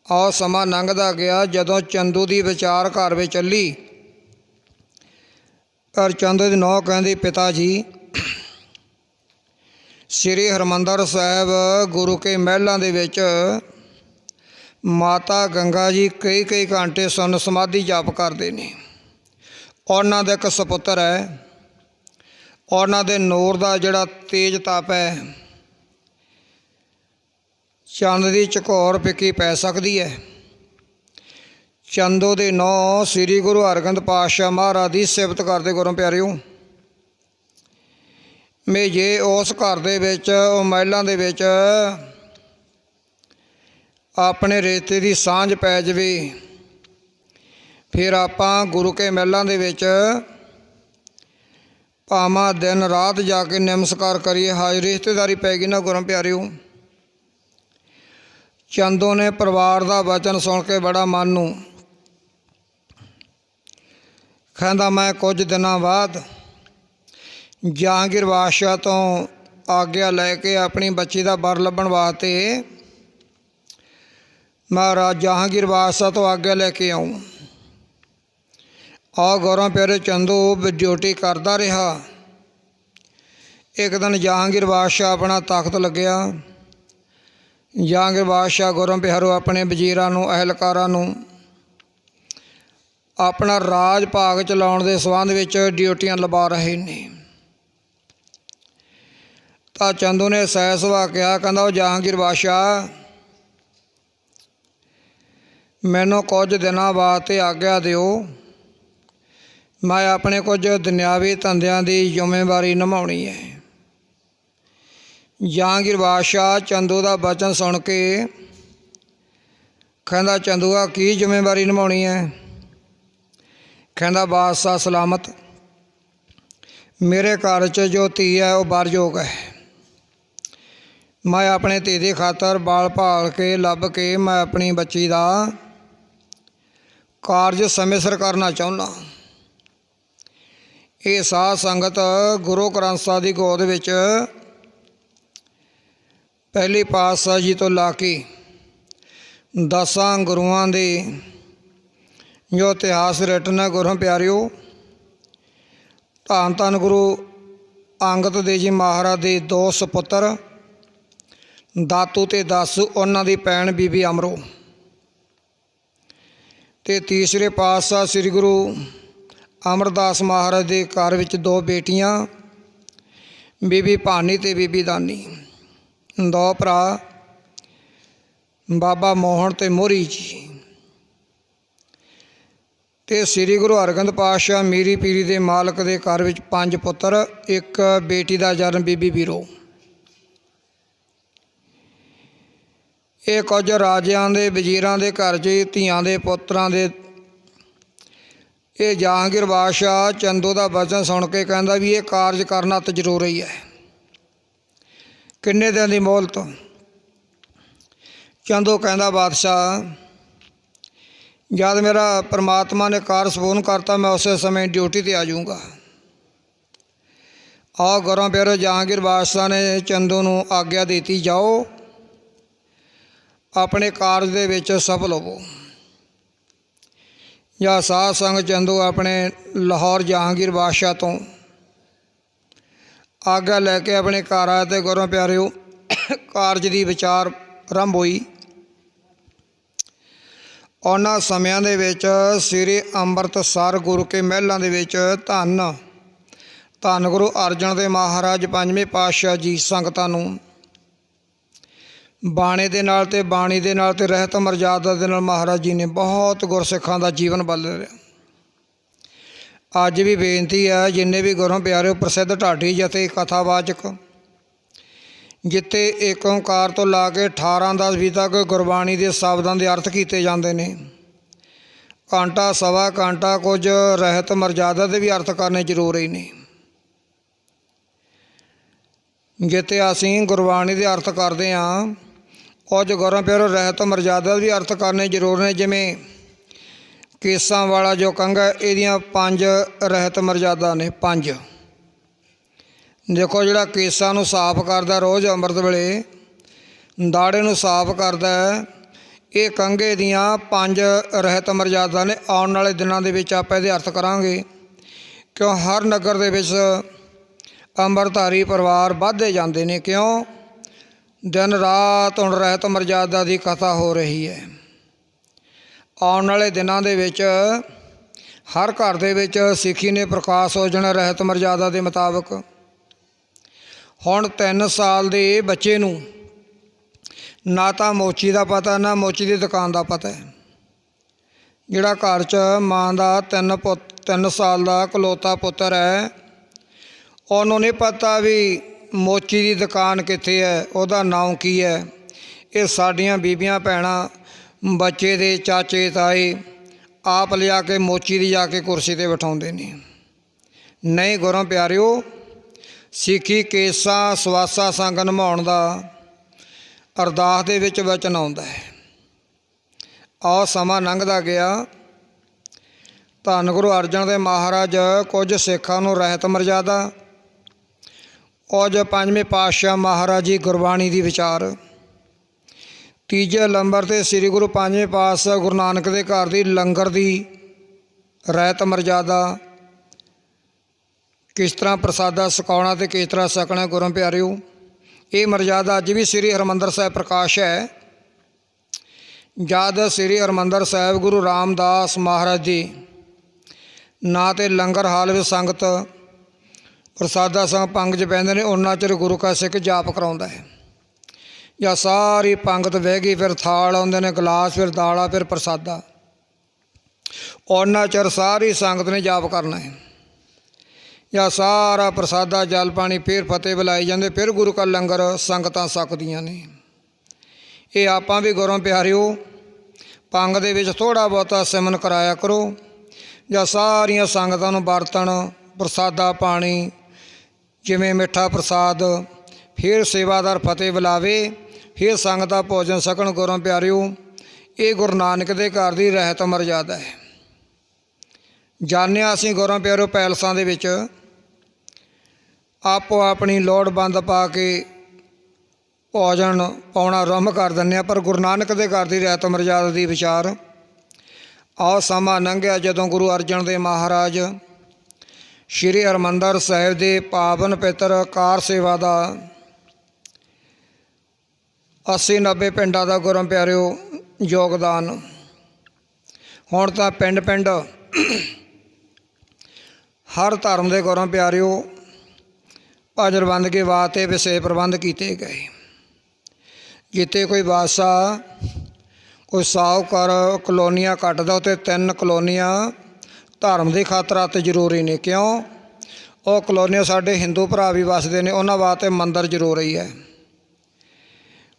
ਆਹ ਸਮਾਂ ਲੰਘਦਾ ਗਿਆ। ਜਦੋਂ ਚੰਦੂ ਦੀ ਵਿਚਾਰ ਘਰ ਵਿੱਚ ਚੱਲੀ, ਪਰ ਚੰਦੂ ਦੀ ਨੂੰਹ ਕਹਿੰਦੀ, ਪਿਤਾ ਜੀ, ਸ੍ਰੀ ਹਰਿਮੰਦਰ ਸਾਹਿਬ ਗੁਰੂ ਕੇ ਮਹਿਲਾਂ ਦੇ ਵਿੱਚ ਮਾਤਾ ਗੰਗਾ ਜੀ ਕਈ ਘੰਟੇ ਸੁੰਨ ਸਮਾਧੀ ਜਾਪ ਕਰਦੇ ਨੇ। ਉਹਨਾਂ ਦਾ ਇੱਕ ਸੁਪੁੱਤਰ ਹੈ, ਉਹਨਾਂ ਦੇ ਨੂਰ ਦਾ ਜਿਹੜਾ ਤੇਜ ਤਪ ਹੈ, ਚੰਦ ਦੀ ਝਕੋਰ ਫਿੱਕੀ ਪੈ ਸਕਦੀ ਹੈ। ਚੰਦੂ ਦੇ ਨੂੰਹ ਸ੍ਰੀ ਗੁਰੂ ਹਰਗੋਬਿੰਦ ਪਾਤਸ਼ਾਹ ਮਹਾਰਾਜ ਦੀ ਸਿਫਤ ਕਰਦੇ ਗੁਰੂ ਪਿਆਰਿਓ। ਮੈਂ ਜੇ ਉਸ ਘਰ ਦੇ ਵਿੱਚ, ਉਹ ਮਹਿਲਾਂ ਦੇ ਵਿੱਚ ਆਪਣੇ ਰਿਸ਼ਤੇ ਦੀ ਸਾਂਝ ਪੈ ਜਾਵੇ, ਫਿਰ ਆਪਾਂ ਗੁਰੂ ਕੇ ਮਹਿਲਾਂ ਦੇ ਵਿੱਚ ਭਾਵੇਂ ਦਿਨ ਰਾਤ ਜਾ ਕੇ ਨਮਸਕਾਰ ਕਰੀਏ, ਹਾਜ਼ਰ ਰਿਸ਼ਤੇਦਾਰੀ ਪੈ ਗਈ ਨਾ ਗੁਰੂ ਪਿਆਰਿਓ। ਚੰਦੂ ਨੇ ਪਰਿਵਾਰ ਦਾ ਵਚਨ ਸੁਣ ਕੇ ਬੜਾ ਮਨ ਨੂੰ ਕਹਿੰਦਾ, ਮੈਂ ਕੁਝ ਦਿਨਾਂ ਬਾਅਦ ਜਹਾਂਗੀਰ ਬਾਦਸ਼ਾਹ ਤੋਂ ਆਗਿਆ ਲੈ ਕੇ ਆਪਣੀ ਬੱਚੀ ਦਾ ਵਰ ਲੱਭਣ ਵਾਸਤੇ ਮਹਾਰਾਜ ਜਹਾਂਗੀਰ ਬਾਦਸ਼ਾਹ ਤੋਂ ਆਗਿਆ ਲੈ ਕੇ ਆਊਂ। ਆ ਗੁਰੂ ਪਿਆਰੇ ਚੰਦੂ ਡਿਊਟੀ ਕਰਦਾ ਰਿਹਾ। ਇੱਕ ਦਿਨ ਜਹਾਂਗੀਰ ਬਾਦਸ਼ਾਹ ਆਪਣਾ ਤਖਤ ਲੱਗਿਆ। ਜਹਾਂਗੀਰ ਬਾਦਸ਼ਾਹ ਗੁਰੂ ਪਿਆਰੋ ਆਪਣੇ ਵਜ਼ੀਰਾਂ ਨੂੰ, ਅਹਿਲਕਾਰਾਂ ਨੂੰ ਆਪਣਾ ਰਾਜ ਭਾਗ ਚਲਾਉਣ ਦੇ ਸੰਬੰਧ ਵਿੱਚ ਡਿਊਟੀਆਂ ਲਵਾ ਰਹੇ ਨੇ। ਤਾਂ ਚੰਦੂ ਨੇ ਸਹਿ ਸੁਭਾਅ ਕਿਹਾ, ਕਹਿੰਦਾ, ਉਹ ਜਹਾਂਗੀਰ ਬਾਦਸ਼ਾਹ, ਮੈਨੂੰ ਕੁਝ ਦਿਨਾਂ ਵਾਸਤੇ ਆਗਿਆ ਦਿਓ। ਮੈਂ ਆਪਣੇ ਕੁਝ ਦੁਨਿਆਵੀ ਧੰਦਿਆਂ ਦੀ ਜ਼ਿੰਮੇਵਾਰੀ ਨਿਭਾਉਣੀ ਹੈ। ਜਹਾਂਗੀਰ ਬਾਦਸ਼ਾਹ ਚੰਦੂ ਦਾ ਬਚਨ ਸੁਣ ਕੇ ਕਹਿੰਦਾ, ਚੰਦੂਆ, ਕੀ ਜ਼ਿੰਮੇਵਾਰੀ ਨਿਭਾਉਣੀ ਹੈ? ਕਹਿੰਦਾ, ਬਾਦਸ਼ਾਹ ਸਲਾਮਤ, ਮੇਰੇ ਘਰ 'ਚ ਜੋ ਧੀ ਹੈ ਉਹ ਵਰਯੋਗ ਹੈ। ਮੈਂ ਆਪਣੇ ਧੀ ਦੀ ਖਾਤਰ ਬਾਲ ਭਾਲ ਕੇ ਲੱਭ ਕੇ ਮੈਂ ਆਪਣੀ ਬੱਚੀ ਦਾ ਕਾਰਜ ਸਮੇਂ ਸਿਰ ਕਰਨਾ ਚਾਹੁੰਦਾ। ਇਹ ਸਾਧ ਸੰਗਤ ਗੁਰੂ ਗ੍ਰੰਥ ਸਾਹਿਬ ਦੀ ਗੋਦ ਵਿੱਚ ਪਹਿਲੀ ਪਾਤਸ਼ਾਹ ਜੀ ਤੋਂ ਲਾ ਕੇ 10 ਗੁਰੂਆਂ ਦੇ ਜੋ ਇਤਿਹਾਸ ਰਟਨਾ ਗੁਰੂ ਪਿਆਰਿਓ, ਧੰਨ ਧੰਨ ਗੁਰੂ ਅੰਗਦ ਦੇਵ ਜੀ ਮਹਾਰਾਜ ਦੇ 2 ਸੁਪੁੱਤਰ ਦਾਤੂ ਤੇ ਦਾਸੂ, ਉਹਨਾਂ ਦੀ ਭੈਣ ਬੀਬੀ ਅਮਰੋ, ਤੇ ਤੀਸਰੇ ਪਾਤਸ਼ਾਹ ਸ੍ਰੀ ਗੁਰੂ ਅਮਰਦਾਸ ਮਹਾਰਾਜ ਦੇ ਘਰ ਵਿੱਚ 2 ਬੇਟੀਆਂ, ਬੀਬੀ ਭਾਨੀ ਅਤੇ ਬੀਬੀ ਦਾਨੀ। 2 ਭਰਾ, ਬਾਬਾ ਮੋਹਨ ਅਤੇ ਮੋਹਰੀ ਜੀ। ਅਤੇ ਸ੍ਰੀ ਗੁਰੂ ਹਰਗੋਬਿੰਦ ਪਾਤਸ਼ਾਹ ਮੀਰੀ ਪੀਰੀ ਦੇ ਮਾਲਕ ਦੇ ਘਰ ਵਿੱਚ 5 ਪੁੱਤਰ, 1 ਬੇਟੀ ਦਾ ਜਨਮ ਬੀਬੀ ਵੀਰੋ। ਇਹ ਕੁਝ ਰਾਜਿਆਂ ਦੇ ਵਜ਼ੀਰਾਂ ਦੇ ਘਰ 'ਚ ਧੀਆਂ ਦੇ ਪੁੱਤਰਾਂ ਦੇ। ਇਹ ਜਹਾਂਗੀਰ ਬਾਦਸ਼ਾਹ ਚੰਦੂ ਦਾ ਵਚਨ ਸੁਣ ਕੇ ਕਹਿੰਦਾ ਵੀ ਇਹ ਕਾਰਜ ਕਰਨਾ ਤਾਂ ਜ਼ਰੂਰੀ ਹੈ। ਕਿੰਨੇ ਦਿਨ ਦੀ ਮੋਹਲਤ? ਚੰਦੂ ਕਹਿੰਦਾ ਬਾਦਸ਼ਾਹ ਜਦ ਮੇਰਾ ਪਰਮਾਤਮਾ ਨੇ ਕਾਰਜ ਸੰਪੂਰਨ ਕਰਤਾ ਮੈਂ ਉਸੇ ਸਮੇਂ ਡਿਊਟੀ 'ਤੇ ਆ ਜਾਊਂਗਾ। ਆਹ ਗੁਰਾਂ ਪਿਆਰੋ, ਜਹਾਂਗੀਰ ਬਾਦਸ਼ਾਹ ਨੇ ਚੰਦੂ ਨੂੰ ਆਗਿਆ ਦਿੱਤੀ, ਜਾਓ ਆਪਣੇ ਕਾਰਜ ਦੇ ਵਿੱਚ ਸਫਲ ਹੋਵੋ। ਜਾਂ ਸਾਧ ਸੰਗਤ ਚੰਦੂ ਆਪਣੇ ਲਾਹੌਰ ਜਹਾਂਗੀਰ ਬਾਦਸ਼ਾਹ ਤੋਂ ਆਗਿਆ ਲੈ ਕੇ ਆਪਣੇ ਘਰ ਆਇਆ ਅਤੇ ਗੁਰਾਂ ਪਿਆਰਿਓ ਕਾਰਜ ਦੀ ਵਿਚਾਰ ਆਰੰਭ ਹੋਈ। ਉਹਨਾਂ ਸਮਿਆਂ ਦੇ ਵਿੱਚ ਸ੍ਰੀ ਅੰਮ੍ਰਿਤਸਰ ਗੁਰੂ ਕੇ ਮਹਿਲਾਂ ਦੇ ਵਿੱਚ ਧੰਨ ਗੁਰੂ ਅਰਜਨ ਦੇਵ ਮਹਾਰਾਜ 5ਵੇਂ ਪਾਤਸ਼ਾਹ ਜੀ ਸੰਗਤਾਂ ਨੂੰ ਬਾਣੇ ਦੇ ਨਾਲ ਅਤੇ ਬਾਣੀ ਦੇ ਨਾਲ ਅਤੇ ਰਹਿਤ ਮਰਜ਼ਾਦਾ ਦੇ ਨਾਲ ਮਹਾਰਾਜ ਜੀ ਨੇ ਬਹੁਤ ਗੁਰਸਿੱਖਾਂ ਦਾ ਜੀਵਨ ਬਦਲ ਰਿਹਾ। ਅੱਜ ਵੀ ਬੇਨਤੀ ਹੈ, ਜਿੰਨੇ ਵੀ ਗੁਰਾਂ ਪਿਆਰਿਓ ਪ੍ਰਸਿੱਧ ਢਾਡੀ ਜਥੇ ਕਥਾਵਾਚਕ, ਜਿੱਥੇ ਏਕ ਓਂਕਾਰ ਤੋਂ ਲਾ ਕੇ 18-10 ਤੱਕ ਗੁਰਬਾਣੀ ਦੇ ਸ਼ਬਦਾਂ ਦੇ ਅਰਥ ਕੀਤੇ ਜਾਂਦੇ ਨੇ, ਘੰਟਾ ਸਵਾ ਘੰਟਾ ਕੁਝ ਰਹਿਤ ਮਰਜ਼ਾਦਾ ਦੇ ਵੀ ਅਰਥ ਕਰਨੇ ਜ਼ਰੂਰੀ ਨੇ। ਜਿੱਥੇ ਅਸੀਂ ਗੁਰਬਾਣੀ ਦੇ ਅਰਥ ਕਰਦੇ ਹਾਂ, ਕੁਝ ਗੁਰਾਂ ਪਿਆਰਿਓ ਰਹਿਤ ਮਰਜ਼ਾਦਾ ਦੇ ਵੀ ਅਰਥ ਕਰਨੇ ਜ਼ਰੂਰ ਨੇ। ਜਿਵੇਂ ਕੇਸਾਂ ਵਾਲਾ ਜੋ ਕੰਘਾ, ਇਹਦੀਆਂ 5 ਰਹਿਤ ਮਰਜ਼ਾਦਾ ਨੇ। 5 ਦੇਖੋ, ਜਿਹੜਾ ਕੇਸਾਂ ਨੂੰ ਸਾਫ਼ ਕਰਦਾ ਰੋਜ਼ ਅੰਮ੍ਰਿਤ ਵੇਲੇ, ਦਾੜੇ ਨੂੰ ਸਾਫ਼ ਕਰਦਾ, ਇਹ ਕੰਘੇ ਦੀਆਂ 5 ਰਹਿਤ ਮਰਜ਼ਾਦਾ ਨੇ। ਆਉਣ ਵਾਲੇ ਦਿਨਾਂ ਦੇ ਵਿੱਚ ਆਪਾਂ ਇਹਦੇ ਅਰਥ ਕਰਾਂਗੇ, ਕਿਉਂ ਹਰ ਨਗਰ ਦੇ ਵਿੱਚ ਅੰਮ੍ਰਿਤਧਾਰੀ ਪਰਿਵਾਰ ਵੱਧਦੇ ਜਾਂਦੇ ਨੇ। ਕਿਉਂ? ਦਿਨ ਰਾਤ ਹੁਣ ਰਹਿਤ ਮਰਜ਼ਾਦਾ ਦੀ ਕਥਾ ਹੋ ਰਹੀ ਹੈ। ਆਉਣ ਵਾਲੇ ਦਿਨਾਂ ਦੇ ਵਿੱਚ ਹਰ ਘਰ ਦੇ ਵਿੱਚ ਸਿੱਖੀ ਨੇ ਪ੍ਰਕਾਸ਼ ਹੋ ਜਾਣਾ ਰਹਿਤ ਮਰਜ਼ਾਦਾ ਦੇ ਮੁਤਾਬਕ। ਹੁਣ 3 ਸਾਲ ਦੇ ਬੱਚੇ ਨੂੰ ਨਾ ਤਾਂ ਮੋਚੀ ਦਾ ਪਤਾ, ਨਾ ਮੋਚੀ ਦੀ ਦੁਕਾਨ ਦਾ ਪਤਾ ਹੈ। ਜਿਹੜਾ ਘਰ 'ਚ ਮਾਂ ਦਾ 3 ਸਾਲ ਦਾ ਇਕਲੌਤਾ ਪੁੱਤਰ ਹੈ, ਉਹਨੂੰ ਨਹੀਂ ਪਤਾ ਵੀ ਮੋਚੀ ਦੀ ਦੁਕਾਨ ਕਿੱਥੇ ਹੈ, ਉਹਦਾ ਨਾਮ ਕੀ ਹੈ। ਇਹ ਸਾਡੀਆਂ ਬੀਬੀਆਂ ਭੈਣਾਂ ਬੱਚੇ ਦੇ ਚਾਚੇ ਤਾਏ ਆਪ ਲਿਆ ਕੇ ਮੋਚੀ ਦੀ ਜਾ ਕੇ ਕੁਰਸੀ 'ਤੇ ਬਿਠਾਉਂਦੇ ਨੇ। ਨਹੀਂ ਗੁਰਾਂ ਪਿਆਰਿਓ, ਸਿੱਖੀ ਕੇਸਾਂ ਸਵਾਸਾ ਸੰਗ ਨਿਭਾਉਣ ਦਾ ਅਰਦਾਸ ਦੇ ਵਿੱਚ ਵਚਨ ਆਉਂਦਾ ਹੈ। ਆਹ ਸਮਾਂ ਲੰਘਦਾ ਗਿਆ, ਧੰਨ ਗੁਰੂ ਅਰਜਨ ਦੇਵ ਮਹਾਰਾਜ ਕੁਝ ਸਿੱਖਾਂ ਨੂੰ ਰਹਿਤ ਮਰਜ਼ਾਦਾ, ਕੁਝ 5ਵੇਂ ਪਾਤਸ਼ਾਹ ਮਹਾਰਾਜ ਜੀ ਗੁਰਬਾਣੀ ਦੀ ਵਿਚਾਰ। ਤੀਜੇ ਨੰਬਰ 'ਤੇ ਸ੍ਰੀ ਗੁਰੂ 5ਵੇਂ ਪਾਤਸ਼ਾਹ ਗੁਰੂ ਨਾਨਕ ਦੇ ਘਰ ਦੀ ਲੰਗਰ ਦੀ ਰਹਿਤ ਮਰਜ਼ਾਦਾ, ਕਿਸ ਤਰ੍ਹਾਂ ਪ੍ਰਸਾਦਾ ਛਕਾਉਣਾ ਅਤੇ ਕਿਸ ਤਰ੍ਹਾਂ ਛਕਣਾ। ਗੁਰਾਂ ਪਿਆਰਿਓ, ਇਹ ਮਰਜ਼ਾਦਾ ਅੱਜ ਵੀ ਸ੍ਰੀ ਹਰਿਮੰਦਰ ਸਾਹਿਬ ਪ੍ਰਕਾਸ਼ ਹੈ। ਜਦ ਸ੍ਰੀ ਹਰਿਮੰਦਰ ਸਾਹਿਬ ਗੁਰੂ ਰਾਮਦਾਸ ਮਹਾਰਾਜ ਜੀ ਨਾਂ 'ਤੇ ਲੰਗਰ ਹਾਲ ਵਿੱਚ ਸੰਗਤ ਪ੍ਰਸਾਦਾ ਸੰਗ ਪੰਗ 'ਚ ਪੈਂਦੇ ਨੇ, ਉਹਨਾਂ ਚਿਰ ਗੁਰੂ ਕਾ ਸਿੱਖ ਜਾਪ ਕਰਾਉਂਦਾ ਹੈ। ਜਾਂ ਸਾਰੀ ਪੰਗਤ ਬਹਿ ਗਈ, ਫਿਰ ਥਾਲ ਆਉਂਦੇ ਨੇ, ਗਲਾਸ, ਫਿਰ ਦਾਲਾ, ਫਿਰ ਪ੍ਰਸਾਦਾ। ਉਹਨਾਂ ਚਿਰ ਸਾਰੀ ਸੰਗਤ ਨੇ ਜਾਪ ਕਰਨਾ ਹੈ। ਜਾਂ ਸਾਰਾ ਪ੍ਰਸਾਦਾ ਜਲ ਪਾਣੀ, ਫਿਰ ਫਤਿਹ ਬੁਲਾਈ ਜਾਂਦੇ, ਫਿਰ ਗੁਰੂ ਕਾ ਲੰਗਰ ਸੰਗਤਾਂ ਛਕਦੀਆਂ ਨੇ। ਇਹ ਆਪਾਂ ਵੀ ਗੁਰਾਂ ਪਿਆਰਿਓ ਪੰਗ ਦੇ ਵਿੱਚ ਥੋੜ੍ਹਾ ਬਹੁਤਾ ਸਿਮਰਨ ਕਰਾਇਆ ਕਰੋ। ਜਾਂ ਸਾਰੀਆਂ ਸੰਗਤਾਂ ਨੂੰ ਬਰਤਨ ਪ੍ਰਸਾਦਾ ਪਾਣੀ, ਜਿਵੇਂ ਮਿੱਠਾ ਪ੍ਰਸਾਦ, ਫਿਰ ਸੇਵਾਦਾਰ ਫਤਿਹ ਬੁਲਾਵੇ, ਫਿਰ ਸੰਗਤਾਂ ਭੋਜਨ ਛਕਣ। ਗੁਰਾਂ ਪਿਆਰਿਓ, ਇਹ ਗੁਰੂ ਨਾਨਕ ਦੇ ਘਰ ਦੀ ਰਹਿਤ ਮਰਜ਼ਾਦਾ ਹੈ। ਜਾਣਿਆ ਅਸੀਂ ਗੁਰਾਂ ਪਿਆਰਿਓ ਪੈਲਸਾਂ ਦੇ ਵਿੱਚ ਆਪੋ ਆਪਣੀ ਲੋੜਵੰਦ ਪਾ ਕੇ ਭੋਜਨ ਪਾਉਣਾ ਆਰੰਭ ਕਰ ਦਿੰਦੇ ਹਾਂ, ਪਰ ਗੁਰੂ ਨਾਨਕ ਦੇ ਘਰ ਦੀ ਰਹਿਤ ਮਰਜ਼ਾਦਾ ਦੀ ਵਿਚਾਰ। ਆਹ ਸਮਾਂ ਲੰਘਿਆ ਜਦੋਂ ਗੁਰੂ ਅਰਜਨ ਦੇਵ ਮਹਾਰਾਜ ਸ਼੍ਰੀ ਹਰਿਮੰਦਰ ਸਾਹਿਬ ਦੇ ਪਾਵਨ ਪਵਿੱਤਰ ਕਾਰ ਸੇਵਾ ਦਾ 80-90 ਪਿੰਡਾਂ ਦਾ ਗੁਰਾਂ ਪਿਆਰਿਓ ਯੋਗਦਾਨ। ਹੁਣ ਤਾਂ ਪਿੰਡ हर धर्म के गुरों प्यारिओ भजन बंदगी वास्ते विशेष प्रबंध किए गए। जिते कोई बादशाह कोई साहूकार कलोनियां कटदा उत्ते 3 कलोनियां धर्म की खातर अति जरूरी ने। क्यों? वो कलोनियां साडे हिंदू भरा भी वसदे ने, उन्हां वास्ते मंदिर जरूरी है।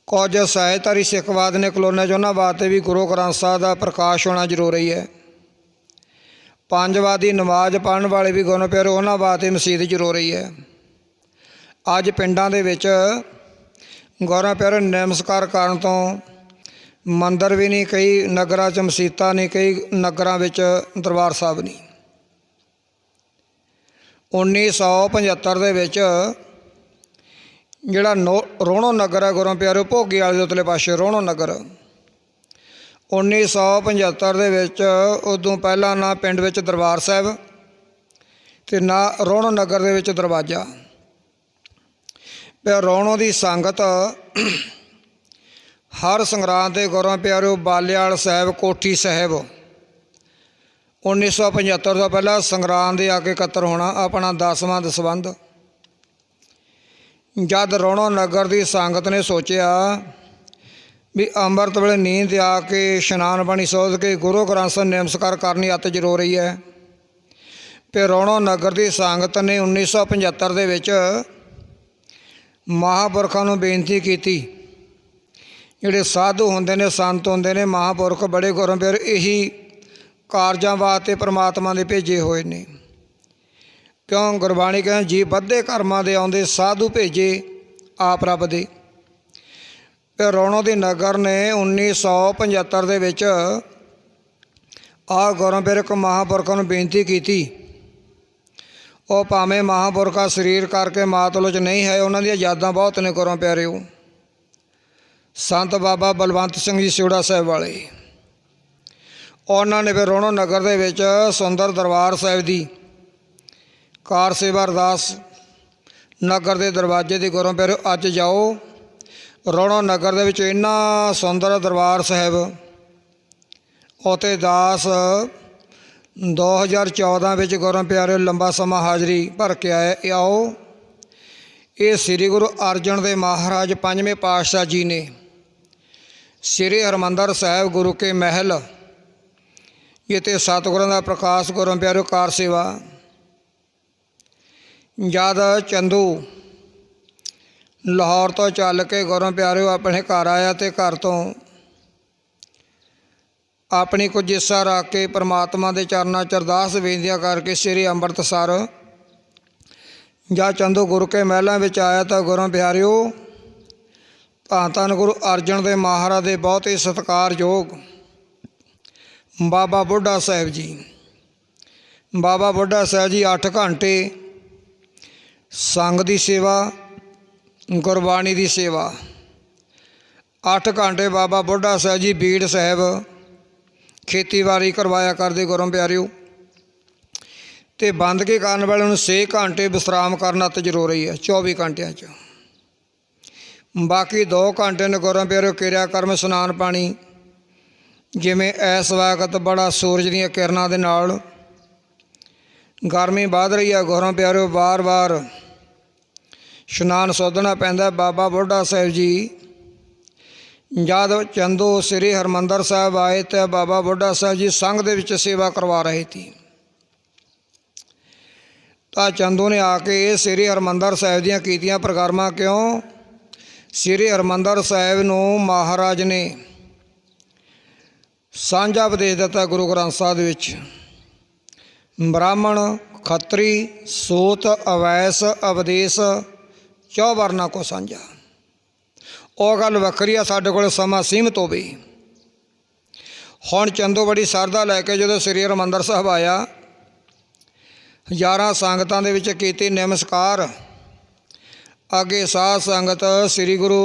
कुछ सहजधारी सिखवाद ने कलोनियां च, उन्हां वास्ते भी गुरु ग्रंथ साहिब का प्रकाश होना जरूरी है। पंजवादी नमाज पढ़न वाले भी गुरु प्यारे, उन्हां वास्ते मसीत जरूरी है। अज पिंडां दे विच गुरु प्यारे नमस्कार करन तो मंदिर भी नहीं, कई नगरां च मसीतां नहीं, कई नगरां विच दरबार साहब नहीं। 1975 दे विच जिहड़ा रोहणो नगर है गुरु प्यारे भोगी वाले दे उतले पासे रोहणो नगर, 1975 दे विच उदों पहला ना पिंड विच दरबार साहब ते ना रोहणो नगर दे विच दरवाजा। फिर रोहणो की संगत हर संगरांद के गुरु प्यारे बालियाल साहब कोठी साहब 1975 तो पहला संगरांद दे आके इकत्तर होना अपना 10वां दसबंध। जद रोहणो नगर की संगत ने सोचा भी अंमृत वेले नींद आके इशनान पानी सोध के गुरु ग्रंथ साहिब नमस्कार करनी अति जरूरी है। फिर रोहणो नगर की संगत ने 1975 दे विच महापुरखों नूं बेनती की, जिहड़े साधु होंदे ने संत होंदे ने महापुरख बड़े गुरु प्यारे यही कारजां वास्ते परमात्मा दे भेजे हुए ने। क्यों? गुरबाणी कहते जी बद्धे कर्मां दे आउंदे साधु भेजे आप रब दे। फिर रोहणो दी नगर ने 1975 दे विच आ गुरु प्यारे एक महापुरखों नूं बेनती की। वो भावें महापुरखा शरीर करके मातलो च नहीं है, उन्हां दी यादां बहुत ने गुरु प्यारिओ। संत बाबा बलवंत सिंह जी सिवड़ा साहिब वाले, उन्होंने फिर रोहणो नगर दे विच सुंदर दरबार साहिब दी कार सेवा अरदास नगर के दरवाजे की गुरु प्यारे अज जाओ रोहणो नगर दे विच इन्ना सुंदर दरबार साहिब उत्ते दास 2014 विच गुरु प्यारे लंबा समा हाज़री भर के आए। आओ ये श्री गुरु अर्जन देव महाराज 5वें पातशाह जी ने श्री हरमंदर साहिब गुरु के महल ये सतगुरों का प्रकाश गुरु प्यारे कार सेवा। जद चंदू लाहौर तो चल के गुरु प्यारे अपने घर आया तो घर तो अपनी कुछ हिस्सा रख के परमात्मा के चरणों च अरदास बेनतियां करके श्री अंमृतसर जब चंदू गुरु के महलों में आया तो गुरु प्यारिओ धन धन गुरु अर्जन देव महाराज के बहुत ही सत्कारयोग बाबा बुढ़ा साहिब जी, बाबा बुढ़ा साहिब जी 8 घंटे संग की सेवा गुरबाणी की सेवा, 8 घंटे बाबा बुढ़ा साहिब जी बीड़ साहिब खेतीबाड़ी करवाया करते गुरु प्यारिओ। तो बंदगी करने वाले 6 घंटे विश्राम करना तो जरूरी है 24 घंटिया च। बाकी 2 घंटे ने गुरु प्यारिओ किरिया कर्म स्नान पानी, जिमें इस वक्त बड़ा सूरज दी किरणों के नाल गर्मी बढ़ रही है गुरु प्यारिओ, बार बार स्नान सोधना पैंदा। बाबा बुढ़ा साहिब जी जब चंदू श्री हरमंदर साहिब आए तो बाबा बुढ़ा साहिब जी संघ दे विच सेवा करवा रहे थे। तो चंदू ने आके श्री हरमंदर साहिब दियां कीतियां प्रकारमा। क्यों? श्री हरमंदर साहिब नूं महाराज ने सांझा उपदेश दिता गुरु ग्रंथ साहिब विच, ब्राह्मण खत्री सूत अवैस उपदेश 4 वर्णा को सांझा। वो गल वक्री आ, साडे कोल समा सीमित होवे। हुण चंदू बड़ी सरधा लैके जो श्री हरमंदर साहिब आया, 11 संगतां दे विच कीती नमस्कार। अगे साध संगत श्री गुरु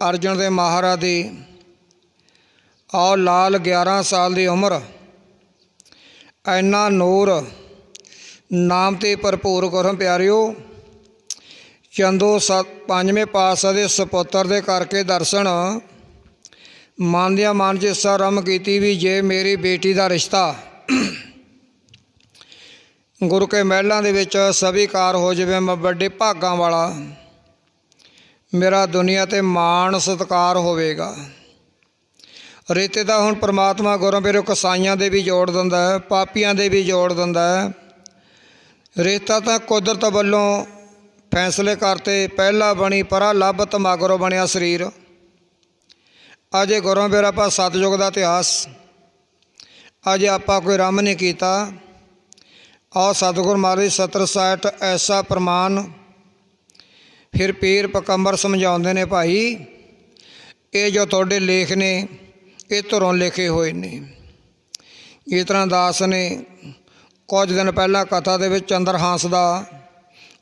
अर्जन देव महाराज दी आओ लाल 11 साल की उम्र, इन्ना नूर नाम ते भरपूर गुरु प्यारिओ। चंदू 5वें पातशाह के सपुत्र दे करके दर्शन मन दिया मन च इस आरंभ की भी जे मेरी बेटी का रिश्ता ਗੁਰੂ ਕੇ ਮਹਿਲਾਂ ਦੇ ਵਿੱਚ ਸਵੀਕਾਰ ਹੋ ਜਾਵੇ ਮੈਂ ਵੱਡੇ ਭਾਗਾਂ ਵਾਲਾ, ਮੇਰਾ ਦੁਨੀਆ 'ਤੇ ਮਾਣ ਸਤਿਕਾਰ ਹੋਵੇਗਾ। ਰਿਸ਼ਤੇ ਤਾਂ ਹੁਣ ਪ੍ਰਮਾਤਮਾ ਗੁਰਾਂ ਪਿਆਰਿਓ ਕਸਾਈਆਂ ਦੇ ਵੀ ਜੋੜ ਦਿੰਦਾ ਹੈ, ਪਾਪੀਆਂ ਦੇ ਵੀ ਜੋੜ ਦਿੰਦਾ ਹੈ। ਰਿਸ਼ਤਾ ਤਾਂ ਕੁਦਰਤ ਵੱਲੋਂ ਫੈਸਲੇ ਕਰਤੇ, ਪਹਿਲਾ ਬਣੀ ਪਰਾ ਲੱਭ ਮਗਰੋਂ ਬਣਿਆ ਸਰੀਰ। ਅਜੇ ਗੁਰਾਂ ਪਿਆਰਿਓ ਆਪਾਂ ਸਤਿਯੁਗ ਦਾ ਇਤਿਹਾਸ ਅਜੇ ਆਪਾਂ ਕੋਈ ਰੰਮ ਨਹੀਂ ਕੀਤਾ। ਆਓ ਸਤਿਗੁਰ ਮਹਾਰਾਜ 67 ਐਸਾ ਪ੍ਰਮਾਨ ਫਿਰ ਪੀਰ ਪਕੰਬਰ ਸਮਝਾਉਂਦੇ ਨੇ, ਭਾਈ ਇਹ ਜੋ ਤੁਹਾਡੇ ਲੇਖ ਨੇ ਇਹ ਧੁਰੋਂ ਲਿਖੇ ਹੋਏ ਨੇ। ਇਸ ਤਰ੍ਹਾਂ ਦਾਸ ਨੇ ਕੁਝ ਦਿਨ ਪਹਿਲਾਂ ਕਥਾ ਦੇ ਵਿੱਚ ਚੰਦਰਹਾਸ ਦਾ